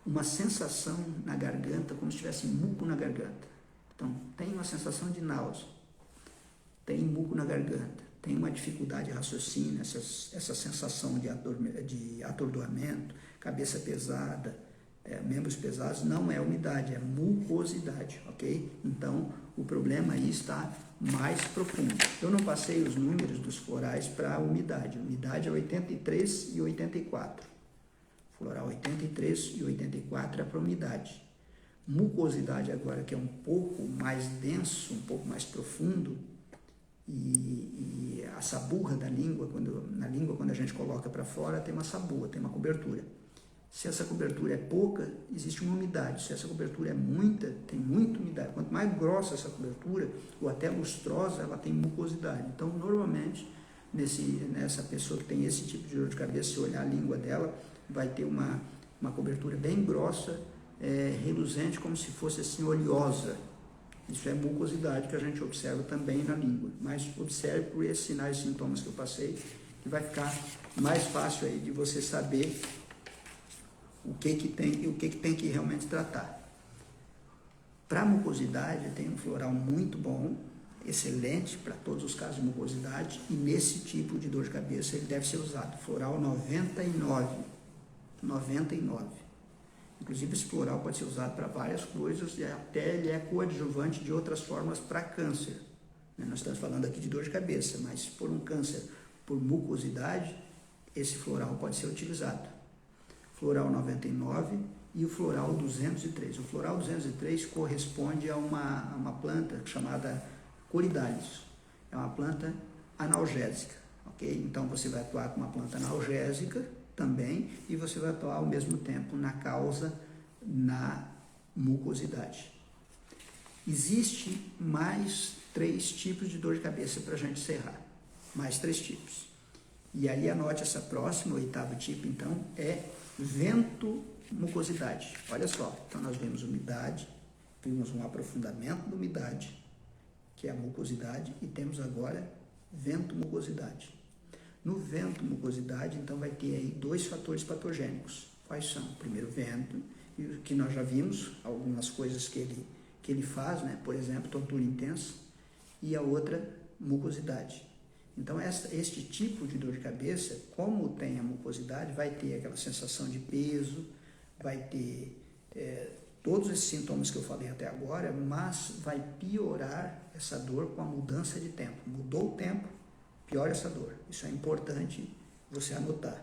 A: uma sensação na garganta, como se tivesse muco na garganta. Então, tem uma sensação de náusea, tem muco na garganta, tem uma dificuldade de raciocínio, essa sensação de atordoamento, cabeça pesada, membros pesados, não é umidade, é mucosidade, ok? Então, o problema aí está mais profundo. Eu não passei os números dos florais para a umidade. A umidade é 83 e 84. Floral 83 e 84 é para a umidade. Mucosidade agora, que é um pouco mais denso, um pouco mais profundo, e a saburra da língua, quando a gente coloca para fora, tem uma saburra, tem uma cobertura. Se essa cobertura é pouca, existe uma umidade. Se essa cobertura é muita, tem muita umidade. Quanto mais grossa essa cobertura, ou até lustrosa, ela tem mucosidade. Então, normalmente, nessa pessoa que tem esse tipo de dor de cabeça, se olhar a língua dela, vai ter uma cobertura bem grossa, reluzente, como se fosse assim, oleosa. Isso é mucosidade que a gente observa também na língua, mas observe por esses sinais e sintomas que eu passei, que vai ficar mais fácil aí de você saber o que tem que realmente tratar. Para mucosidade, tem um floral muito bom, excelente para todos os casos de mucosidade, e nesse tipo de dor de cabeça ele deve ser usado. Floral 99. Inclusive esse floral pode ser usado para várias coisas e até ele é coadjuvante de outras formas para câncer. Nós estamos falando aqui de dor de cabeça, mas por um câncer por mucosidade, esse floral pode ser utilizado. Floral 99 e o floral 203. O floral 203 corresponde a uma planta chamada Corydalis. É uma planta analgésica, ok? Então você vai atuar com uma planta analgésica também e você vai atuar ao mesmo tempo na causa, na mucosidade. Existe mais 3 tipos de dor de cabeça para a gente encerrar. Mais 3 tipos. E aí anote essa próxima, o 8º tipo, então, é ventomucosidade. Olha só, então nós vimos umidade, vimos um aprofundamento da umidade, que é a mucosidade, e temos agora ventomucosidade. No ventomucosidade, então, vai ter aí 2 fatores patogênicos. Quais são? O primeiro, vento, e o que nós já vimos, algumas coisas que ele faz, né? Por exemplo, tontura intensa, e a outra, mucosidade. Então, este tipo de dor de cabeça, como tem a mucosidade, vai ter aquela sensação de peso, vai ter todos esses sintomas que eu falei até agora, mas vai piorar essa dor com a mudança de tempo. Mudou o tempo, piora essa dor. Isso é importante você anotar.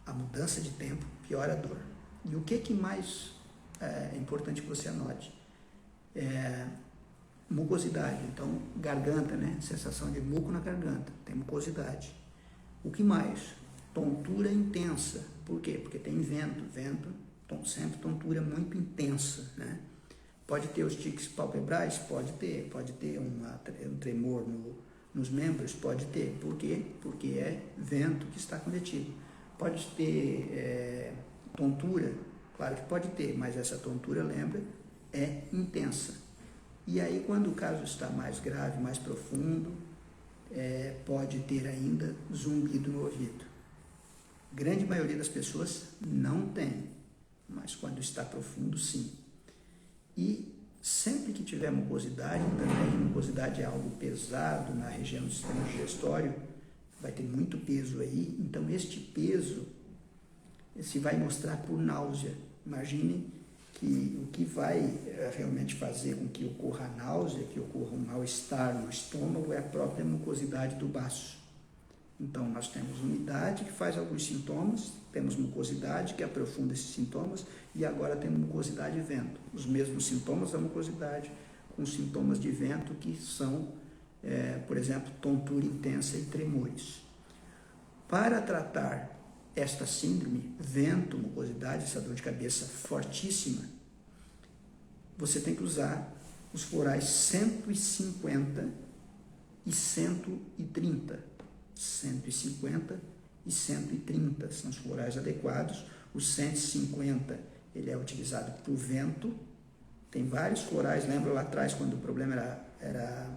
A: A mudança de tempo piora a dor. E o que mais é importante que você anote? Mucosidade, então garganta, né? Sensação de muco na garganta, tem mucosidade. O que mais? Tontura intensa. Por quê? Porque tem vento, sempre tontura muito intensa, né? Pode ter os tiques palpebrais? Pode ter um tremor nos membros? Pode ter. Por quê? Porque é vento que está cometido. Pode ter tontura? Claro que pode ter, mas essa tontura, lembra, é intensa. E aí, quando o caso está mais grave, mais profundo, pode ter ainda zumbido no ouvido. Grande maioria das pessoas não tem, mas quando está profundo, sim. E sempre que tiver mucosidade, também mucosidade é algo pesado na região do sistema digestório, vai ter muito peso aí, então este peso se vai mostrar por náusea. Imagine que o que vai realmente fazer com que ocorra a náusea, que ocorra um mal-estar no estômago, é a própria mucosidade do baço. Então, nós temos umidade, que faz alguns sintomas, temos mucosidade, que aprofunda esses sintomas, e agora temos mucosidade e vento. Os mesmos sintomas da mucosidade, com sintomas de vento, que são, por exemplo, tontura intensa e tremores. Para tratar esta síndrome, vento, mucosidade, essa dor de cabeça fortíssima, você tem que usar os florais 150 e 130. 150 e 130 são os florais adequados. O 150, ele é utilizado para o vento. Tem vários florais, lembra lá atrás, quando o problema era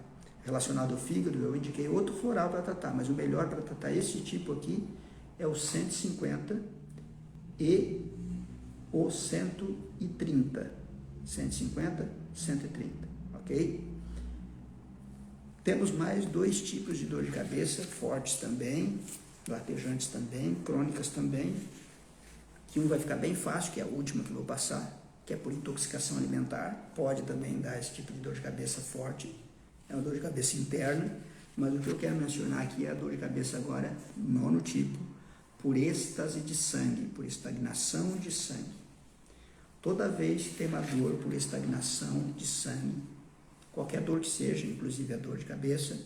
A: relacionado ao fígado, eu indiquei outro floral para tratar, mas o melhor para tratar esse tipo aqui é o 150 e o 130. 150, 130, ok? Temos mais 2 tipos de dor de cabeça, fortes também, latejantes também, crônicas também, que um vai ficar bem fácil, que é a última que eu vou passar, que é por intoxicação alimentar, pode também dar esse tipo de dor de cabeça forte, é uma dor de cabeça interna, mas o que eu quero mencionar aqui é a dor de cabeça agora, 9º tipo, por êxtase de sangue, por estagnação de sangue. Toda vez que tem uma dor por estagnação de sangue, qualquer dor que seja, inclusive a dor de cabeça,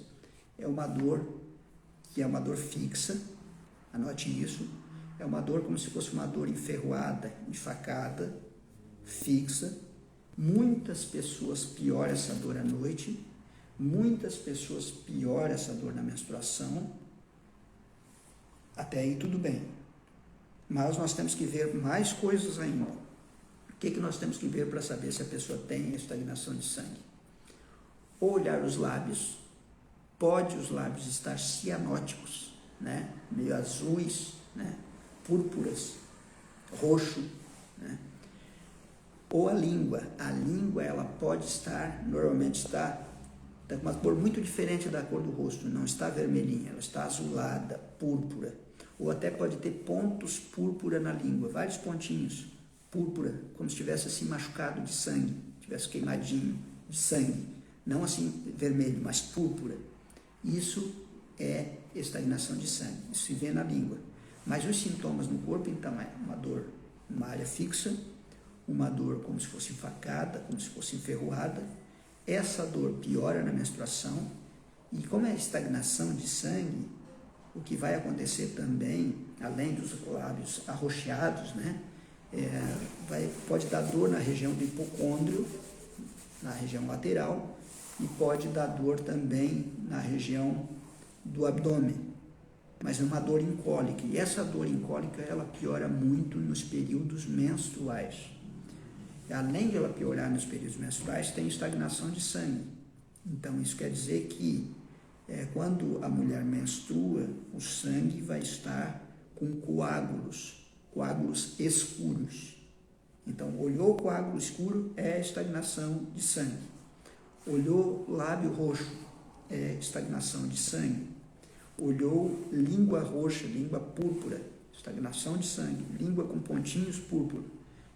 A: é uma dor que é uma dor fixa, anote isso, é uma dor como se fosse uma dor enferrujada, enfacada, fixa. Muitas pessoas pioram essa dor à noite, muitas pessoas pioram essa dor na menstruação, até aí tudo bem. Mas nós temos que ver mais coisas ainda. O que nós temos que ver para saber se a pessoa tem estagnação de sangue? olhar os lábios, pode os lábios estar cianóticos, né? Meio azuis, né? Púrpuras, roxo, né? Ou a língua ela pode estar, normalmente está com uma cor muito diferente da cor do rosto, não está vermelhinha, ela está azulada, púrpura, ou até pode ter pontos púrpura na língua, vários pontinhos, púrpura, como se tivesse assim machucado de sangue, tivesse queimadinho de sangue, não assim vermelho, mas púrpura. Isso é estagnação de sangue, isso se vê na língua. Mas os sintomas no corpo, então, é uma dor numa área fixa, uma dor como se fosse facada, como se fosse enferrujada. Essa dor piora na menstruação, e como é estagnação de sangue, o que vai acontecer também, além dos lábios arroxeados, né, pode dar dor na região do hipocôndrio, na região lateral, e pode dar dor também na região do abdômen, mas é uma dor incólica, e essa dor incólica ela piora muito nos períodos menstruais. Além de ela piorar nos períodos menstruais, tem estagnação de sangue. Então isso quer dizer que quando a mulher menstrua, o sangue vai estar com coágulos escuros. Então, olhou o coágulo escuro, é estagnação de sangue. Olhou lábio roxo, é estagnação de sangue. Olhou língua roxa, língua púrpura, estagnação de sangue. Língua com pontinhos púrpura,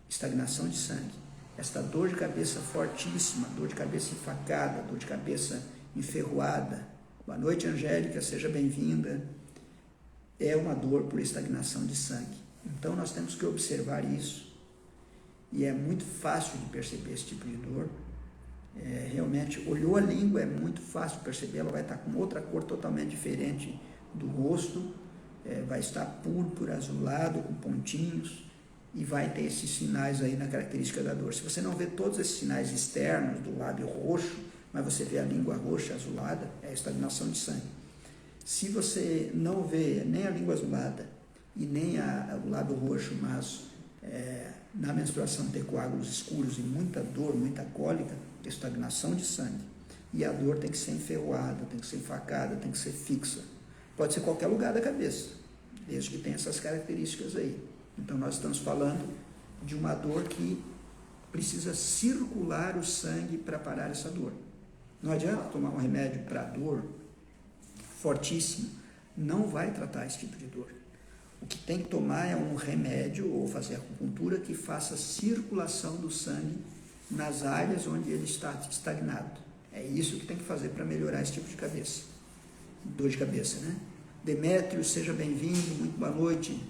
A: estagnação de sangue. Esta dor de cabeça fortíssima, dor de cabeça enfacada, dor de cabeça enferrujada. Boa noite, Angélica, seja bem-vinda. É uma dor por estagnação de sangue. Então, nós temos que observar isso. E é muito fácil de perceber esse tipo de dor. Realmente, olhou a língua, é muito fácil perceber, ela vai estar com outra cor totalmente diferente do rosto, vai estar púrpura, azulado, com pontinhos, e vai ter esses sinais aí na característica da dor. Se você não vê todos esses sinais externos do lábio roxo, mas você vê a língua roxa, azulada, é estagnação de sangue. Se você não vê nem a língua azulada e nem o lábio roxo, mas na menstruação ter coágulos escuros e muita dor, muita cólica, estagnação de sangue. E a dor tem que ser enferrujada, tem que ser enfacada, tem que ser fixa. Pode ser qualquer lugar da cabeça, desde que tenha essas características aí. Então, nós estamos falando de uma dor que precisa circular o sangue para parar essa dor. Não adianta tomar um remédio para dor fortíssimo, não vai tratar esse tipo de dor. O que tem que tomar é um remédio ou fazer acupuntura que faça circulação do sangue nas áreas onde ele está estagnado. É isso que tem que fazer para melhorar esse tipo de cabeça, dor de cabeça, né? Demétrio, seja bem-vindo, muito boa noite.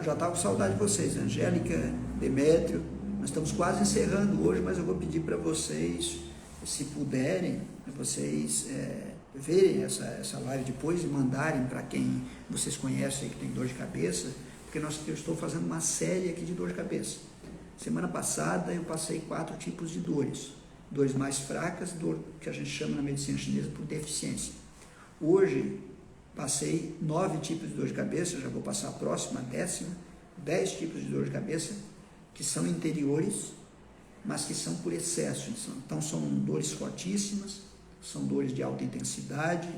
A: Já estava com saudade de vocês, Angélica, Demétrio. Nós estamos quase encerrando hoje, mas eu vou pedir para vocês, se puderem, vocês verem essa live depois e mandarem para quem vocês conhecem que tem dor de cabeça, porque eu estou fazendo uma série aqui de dor de cabeça. Semana passada eu passei 4 tipos de dores. Dores mais fracas, dor que a gente chama na medicina chinesa por deficiência. Hoje passei 9 tipos de dor de cabeça, já vou passar a próxima, a 10ª, 10 tipos de dor de cabeça, que são interiores, mas que são por excesso. Então são dores fortíssimas, são dores de alta intensidade,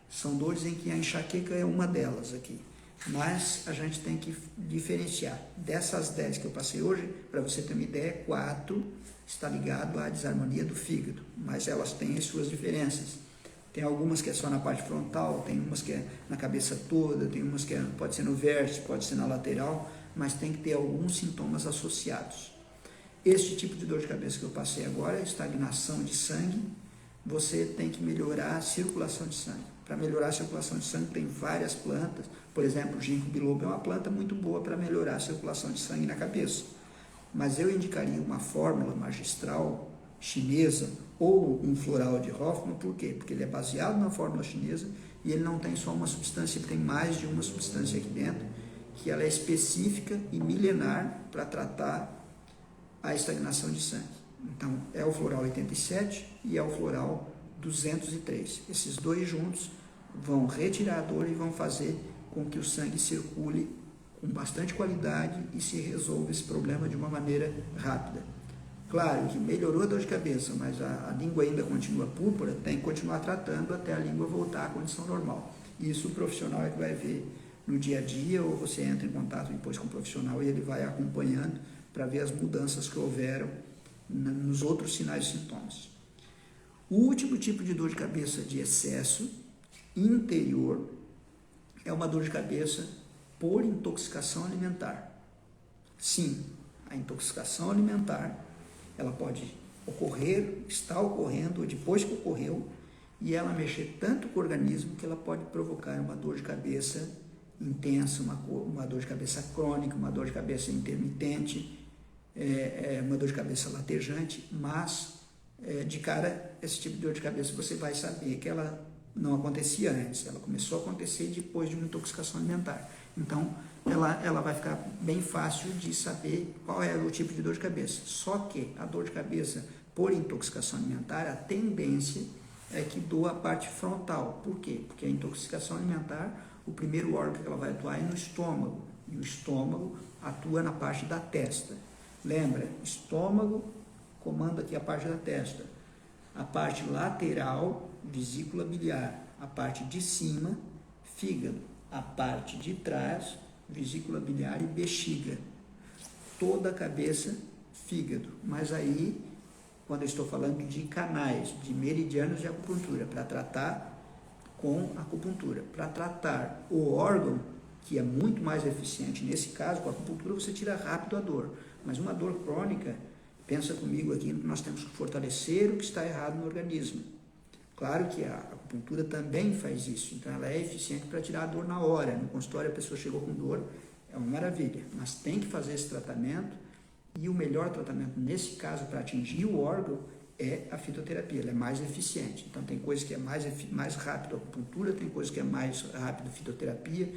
A: são dores em que a enxaqueca é uma delas aqui. Mas a gente tem que diferenciar. Dessas 10 que eu passei hoje, para você ter uma ideia, 4 está ligado à desarmonia do fígado, mas elas têm as suas diferenças. Tem algumas que é só na parte frontal, tem umas que é na cabeça toda, tem umas que pode ser no vértice, pode ser na lateral, mas tem que ter alguns sintomas associados. Este tipo de dor de cabeça que eu passei agora é estagnação de sangue. Você tem que melhorar a circulação de sangue. Para melhorar a circulação de sangue tem várias plantas, por exemplo, o ginkgo biloba é uma planta muito boa para melhorar a circulação de sangue na cabeça. Mas eu indicaria uma fórmula magistral chinesa ou um floral de Hoffmann, por quê? Porque ele é baseado na fórmula chinesa e ele não tem só uma substância, ele tem mais de uma substância aqui dentro, que ela é específica e milenar para tratar a estagnação de sangue. Então, é o floral 87 e é o floral 203. Esses dois juntos vão retirar a dor e vão fazer com que o sangue circule com bastante qualidade e se resolva esse problema de uma maneira rápida. Claro que melhorou a dor de cabeça, mas a língua ainda continua púrpura, tem que continuar tratando até a língua voltar à condição normal. Isso o profissional é que vai ver no dia a dia, ou você entra em contato depois com o profissional e ele vai acompanhando para ver as mudanças que houveram nos outros sinais e sintomas. O último tipo de dor de cabeça de excesso interior é uma dor de cabeça por intoxicação alimentar. Sim, a intoxicação alimentar, ela pode ocorrer, está ocorrendo, ou depois que ocorreu, e ela mexer tanto com o organismo que ela pode provocar uma dor de cabeça intensa, uma dor de cabeça crônica, uma dor de cabeça intermitente, uma dor de cabeça latejante, mas de cara, esse tipo de dor de cabeça você vai saber que ela não acontecia antes, ela começou a acontecer depois de uma intoxicação alimentar. Então, ela vai ficar bem fácil de saber qual é o tipo de dor de cabeça. Só que a dor de cabeça por intoxicação alimentar, a tendência é que doa a parte frontal. Por quê? Porque a intoxicação alimentar, o primeiro órgão que ela vai atuar é no estômago, e o estômago atua na parte da testa. Lembra? Estômago comanda aqui a parte da testa. A parte lateral, vesícula biliar. A parte de cima, fígado. A parte de trás, vesícula biliar e bexiga. Toda a cabeça, fígado. Mas aí, quando eu estou falando de canais, de meridianos de acupuntura, para tratar com acupuntura. Para tratar o órgão, que é muito mais eficiente nesse caso, com a acupuntura você tira rápido a dor. Mas uma dor crônica, pensa comigo aqui, nós temos que fortalecer o que está errado no organismo. Claro que a acupuntura também faz isso, então ela é eficiente para tirar a dor na hora. No consultório a pessoa chegou com dor, é uma maravilha, mas tem que fazer esse tratamento, e o melhor tratamento nesse caso para atingir o órgão é a fitoterapia, ela é mais eficiente. Então tem coisa que é mais rápido a acupuntura, tem coisa que é mais rápido a fitoterapia.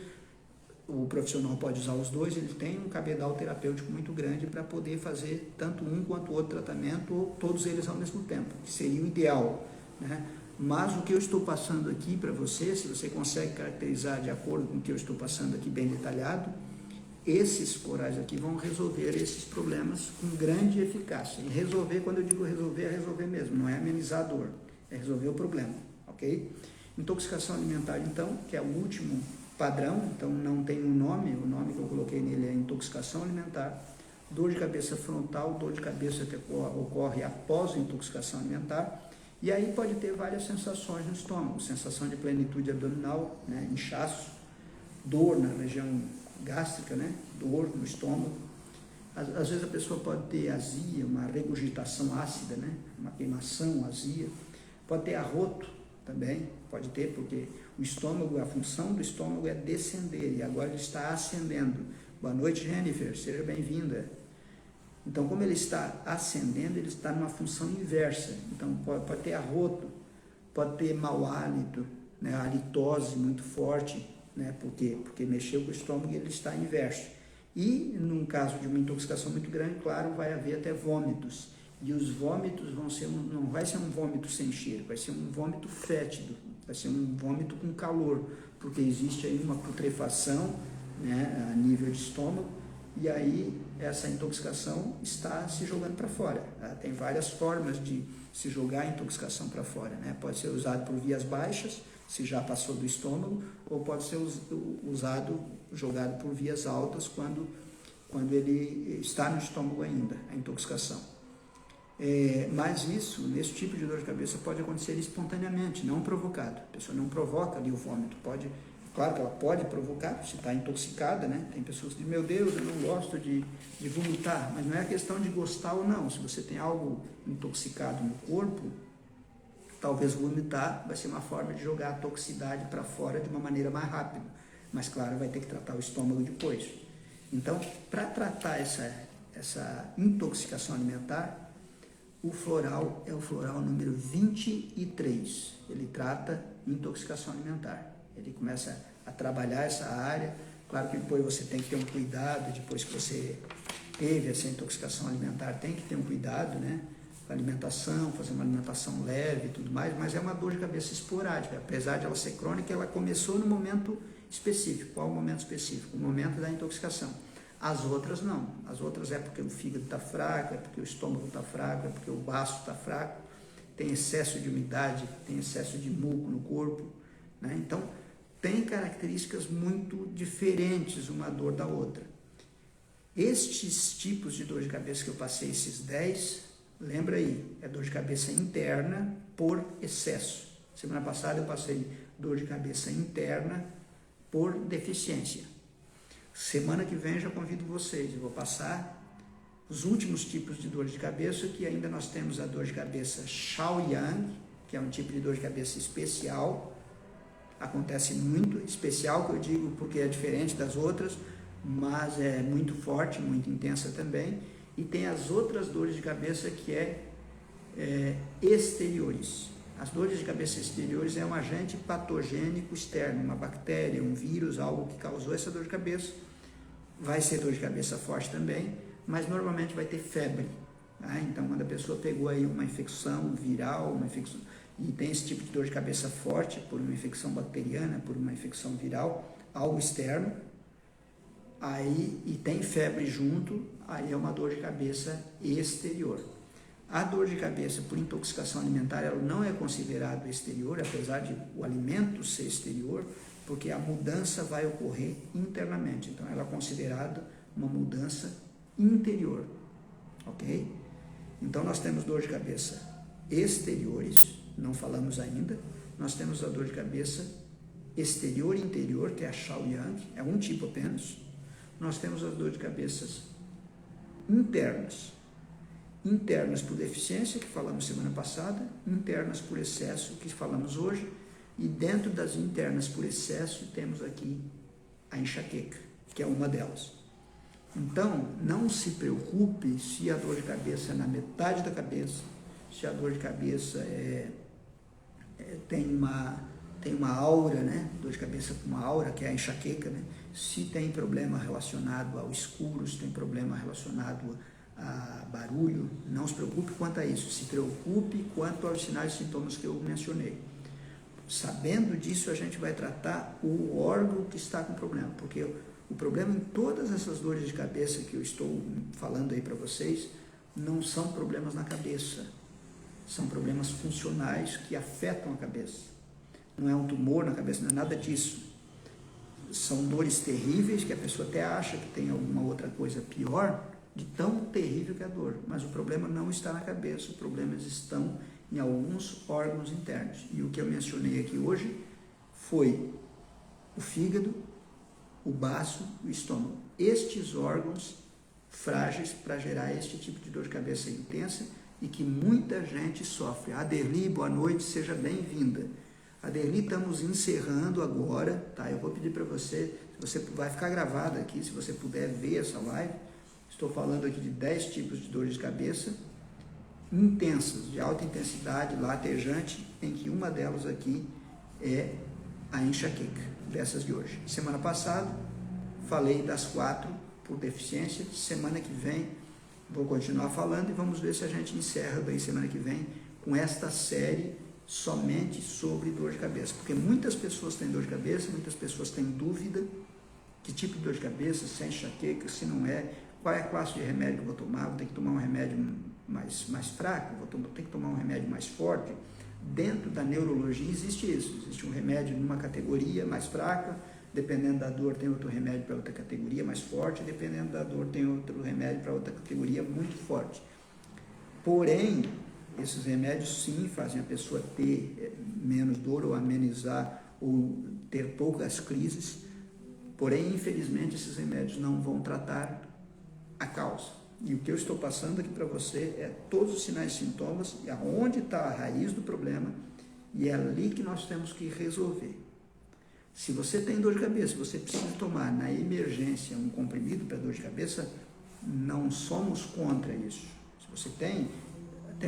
A: O profissional pode usar os dois, ele tem um cabedal terapêutico muito grande para poder fazer tanto um quanto o outro tratamento, ou todos eles ao mesmo tempo, que seria o ideal, né? Mas o que eu estou passando aqui para você, se você consegue caracterizar de acordo com o que eu estou passando aqui bem detalhado, esses corais aqui vão resolver esses problemas com grande eficácia. E resolver, quando eu digo resolver, é resolver mesmo, não é amenizar a dor, é resolver o problema, ok? Intoxicação alimentar, então, que é o último padrão, então não tem um nome, o nome que eu coloquei nele é intoxicação alimentar. Dor de cabeça frontal, dor de cabeça que ocorre após a intoxicação alimentar, e aí pode ter várias sensações no estômago, sensação de plenitude abdominal, né, inchaço, dor na região gástrica, né, dor no estômago. Às vezes a pessoa pode ter azia, uma regurgitação ácida, né, uma queimação, azia, pode ter arroto também, pode ter, porque o estômago, a função do estômago é descender, e agora ele está ascendendo. Boa noite, Jennifer, seja bem-vinda. Então, como ele está ascendendo, ele está numa função inversa. Então, pode ter arroto, pode ter mau hálito, né, halitose muito forte, né, porque mexeu com o estômago e ele está inverso. E, num caso de uma intoxicação muito grande, claro, vai haver até vômitos. E os vômitos vão ser, não vai ser um vômito sem cheiro, vai ser um vômito fétido, vai ser um vômito com calor, porque existe aí uma putrefação, né, a nível de estômago, e aí essa intoxicação está se jogando para fora. Tem várias formas de se jogar a intoxicação para fora, né? Pode ser usado por vias baixas, se já passou do estômago, ou pode ser jogado por vias altas quando ele está no estômago ainda, a intoxicação. Mas isso, nesse tipo de dor de cabeça, pode acontecer espontaneamente, não provocado. A pessoa não provoca ali o vômito. Claro que ela pode provocar, se está intoxicada, né? Tem pessoas que dizem, meu Deus, eu não gosto de vomitar, mas não é questão de gostar ou não. Se você tem algo intoxicado no corpo, talvez vomitar vai ser uma forma de jogar a toxicidade para fora de uma maneira mais rápida. Mas, claro, vai ter que tratar o estômago depois. Então, para tratar essa intoxicação alimentar, o floral é o floral número 23. Ele trata intoxicação alimentar. Ele começa a trabalhar essa área. Claro que depois você tem que ter um cuidado, depois que você teve essa intoxicação alimentar, tem que ter um cuidado, né? Com a alimentação, fazer uma alimentação leve e tudo mais, mas é uma dor de cabeça esporádica. Apesar de ela ser crônica, ela começou no momento específico. Qual o momento específico? O momento da intoxicação. As outras não. As outras é porque o fígado está fraco, é porque o estômago está fraco, é porque o baço está fraco, tem excesso de umidade, tem excesso de muco no corpo, né? Então, tem características muito diferentes uma dor da outra. Estes tipos de dor de cabeça que eu passei, esses 10, lembra aí, é dor de cabeça interna por excesso. Semana passada eu passei dor de cabeça interna por deficiência. Semana que vem já convido vocês, eu vou passar os últimos tipos de dor de cabeça, que ainda nós temos a dor de cabeça Shaoyang, que é um tipo de dor de cabeça especial, acontece muito, especial que eu digo porque é diferente das outras, mas é muito forte, muito intensa também, e tem as outras dores de cabeça que exteriores. As dores de cabeça exteriores é um agente patogênico externo, uma bactéria, um vírus, algo que causou essa dor de cabeça. Vai ser dor de cabeça forte também, mas normalmente vai ter febre. Tá? Então, quando a pessoa pegou aí uma infecção viral, e tem esse tipo de dor de cabeça forte, por uma infecção bacteriana, por uma infecção viral, algo externo, aí, e tem febre junto, aí é uma dor de cabeça exterior. A dor de cabeça por intoxicação alimentar, ela não é considerada exterior, apesar de o alimento ser exterior, porque a mudança vai ocorrer internamente. Então, ela é considerada uma mudança interior, ok? Então, nós temos dor de cabeça exteriores, não falamos ainda. Nós temos a dor de cabeça exterior e interior, que é a Shaoyang, é um tipo apenas. Nós temos as dores de cabeças internas. Internas por deficiência, que falamos semana passada, internas por excesso, que falamos hoje, e dentro das internas por excesso temos aqui a enxaqueca, que é uma delas. Então, não se preocupe se a dor de cabeça é na metade da cabeça, se a dor de cabeça tem uma aura, né? Dor de cabeça com uma aura, que é a enxaqueca, né? Se tem problema relacionado ao escuro, se tem problema relacionado a barulho, não se preocupe quanto a isso, se preocupe quanto aos sinais e sintomas que eu mencionei. Sabendo disso, a gente vai tratar o órgão que está com problema, porque o problema em todas essas dores de cabeça que eu estou falando aí para vocês, não são problemas na cabeça, são problemas funcionais que afetam a cabeça. Não é um tumor na cabeça, não é nada disso. São dores terríveis que a pessoa até acha que tem alguma outra coisa pior, de tão terrível que é a dor, mas o problema não está na cabeça, os problemas estão em alguns órgãos internos. E o que eu mencionei aqui hoje foi o fígado, o baço e o estômago. Estes órgãos frágeis para gerar este tipo de dor de cabeça intensa e que muita gente sofre. Aderli, boa noite, seja bem-vinda. Aderli, estamos encerrando agora, tá? Eu vou pedir para você, você vai ficar gravado aqui, se você puder ver essa live. Estou falando aqui de 10 tipos de dores de cabeça intensas, de alta intensidade, latejante, em que uma delas aqui é a enxaqueca, dessas de hoje. Semana passada, falei das 4 por deficiência. Semana que vem, vou continuar falando e vamos ver se a gente encerra bem semana que vem com esta série somente sobre dor de cabeça. Porque muitas pessoas têm dor de cabeça, muitas pessoas têm dúvida que tipo de dor de cabeça, se é enxaqueca, se não é, qual é a classe de remédio que eu vou tomar, vou ter que tomar um remédio mais fraco, vou ter que tomar um remédio mais forte. Dentro da neurologia existe isso, existe um remédio numa categoria mais fraca, dependendo da dor tem outro remédio para outra categoria mais forte, dependendo da dor tem outro remédio para outra categoria muito forte. Porém, esses remédios sim fazem a pessoa ter menos dor ou amenizar ou ter poucas crises, porém, infelizmente, esses remédios não vão tratar a causa. E o que eu estou passando aqui para você é todos os sinais e sintomas e aonde está a raiz do problema, e é ali que nós temos que resolver. Se você tem dor de cabeça, você precisa tomar na emergência um comprimido para dor de cabeça, não somos contra isso. Se você tem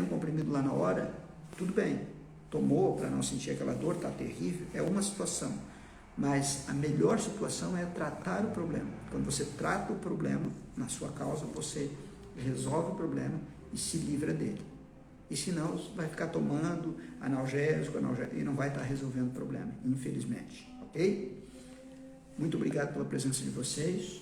A: um comprimido lá na hora, tudo bem, tomou para não sentir aquela dor, está terrível, é uma situação. Mas a melhor situação é tratar o problema. Quando você trata o problema na sua causa, você resolve o problema e se livra dele. E senão, vai ficar tomando analgésico e não vai estar resolvendo o problema, infelizmente. Ok? Muito obrigado pela presença de vocês.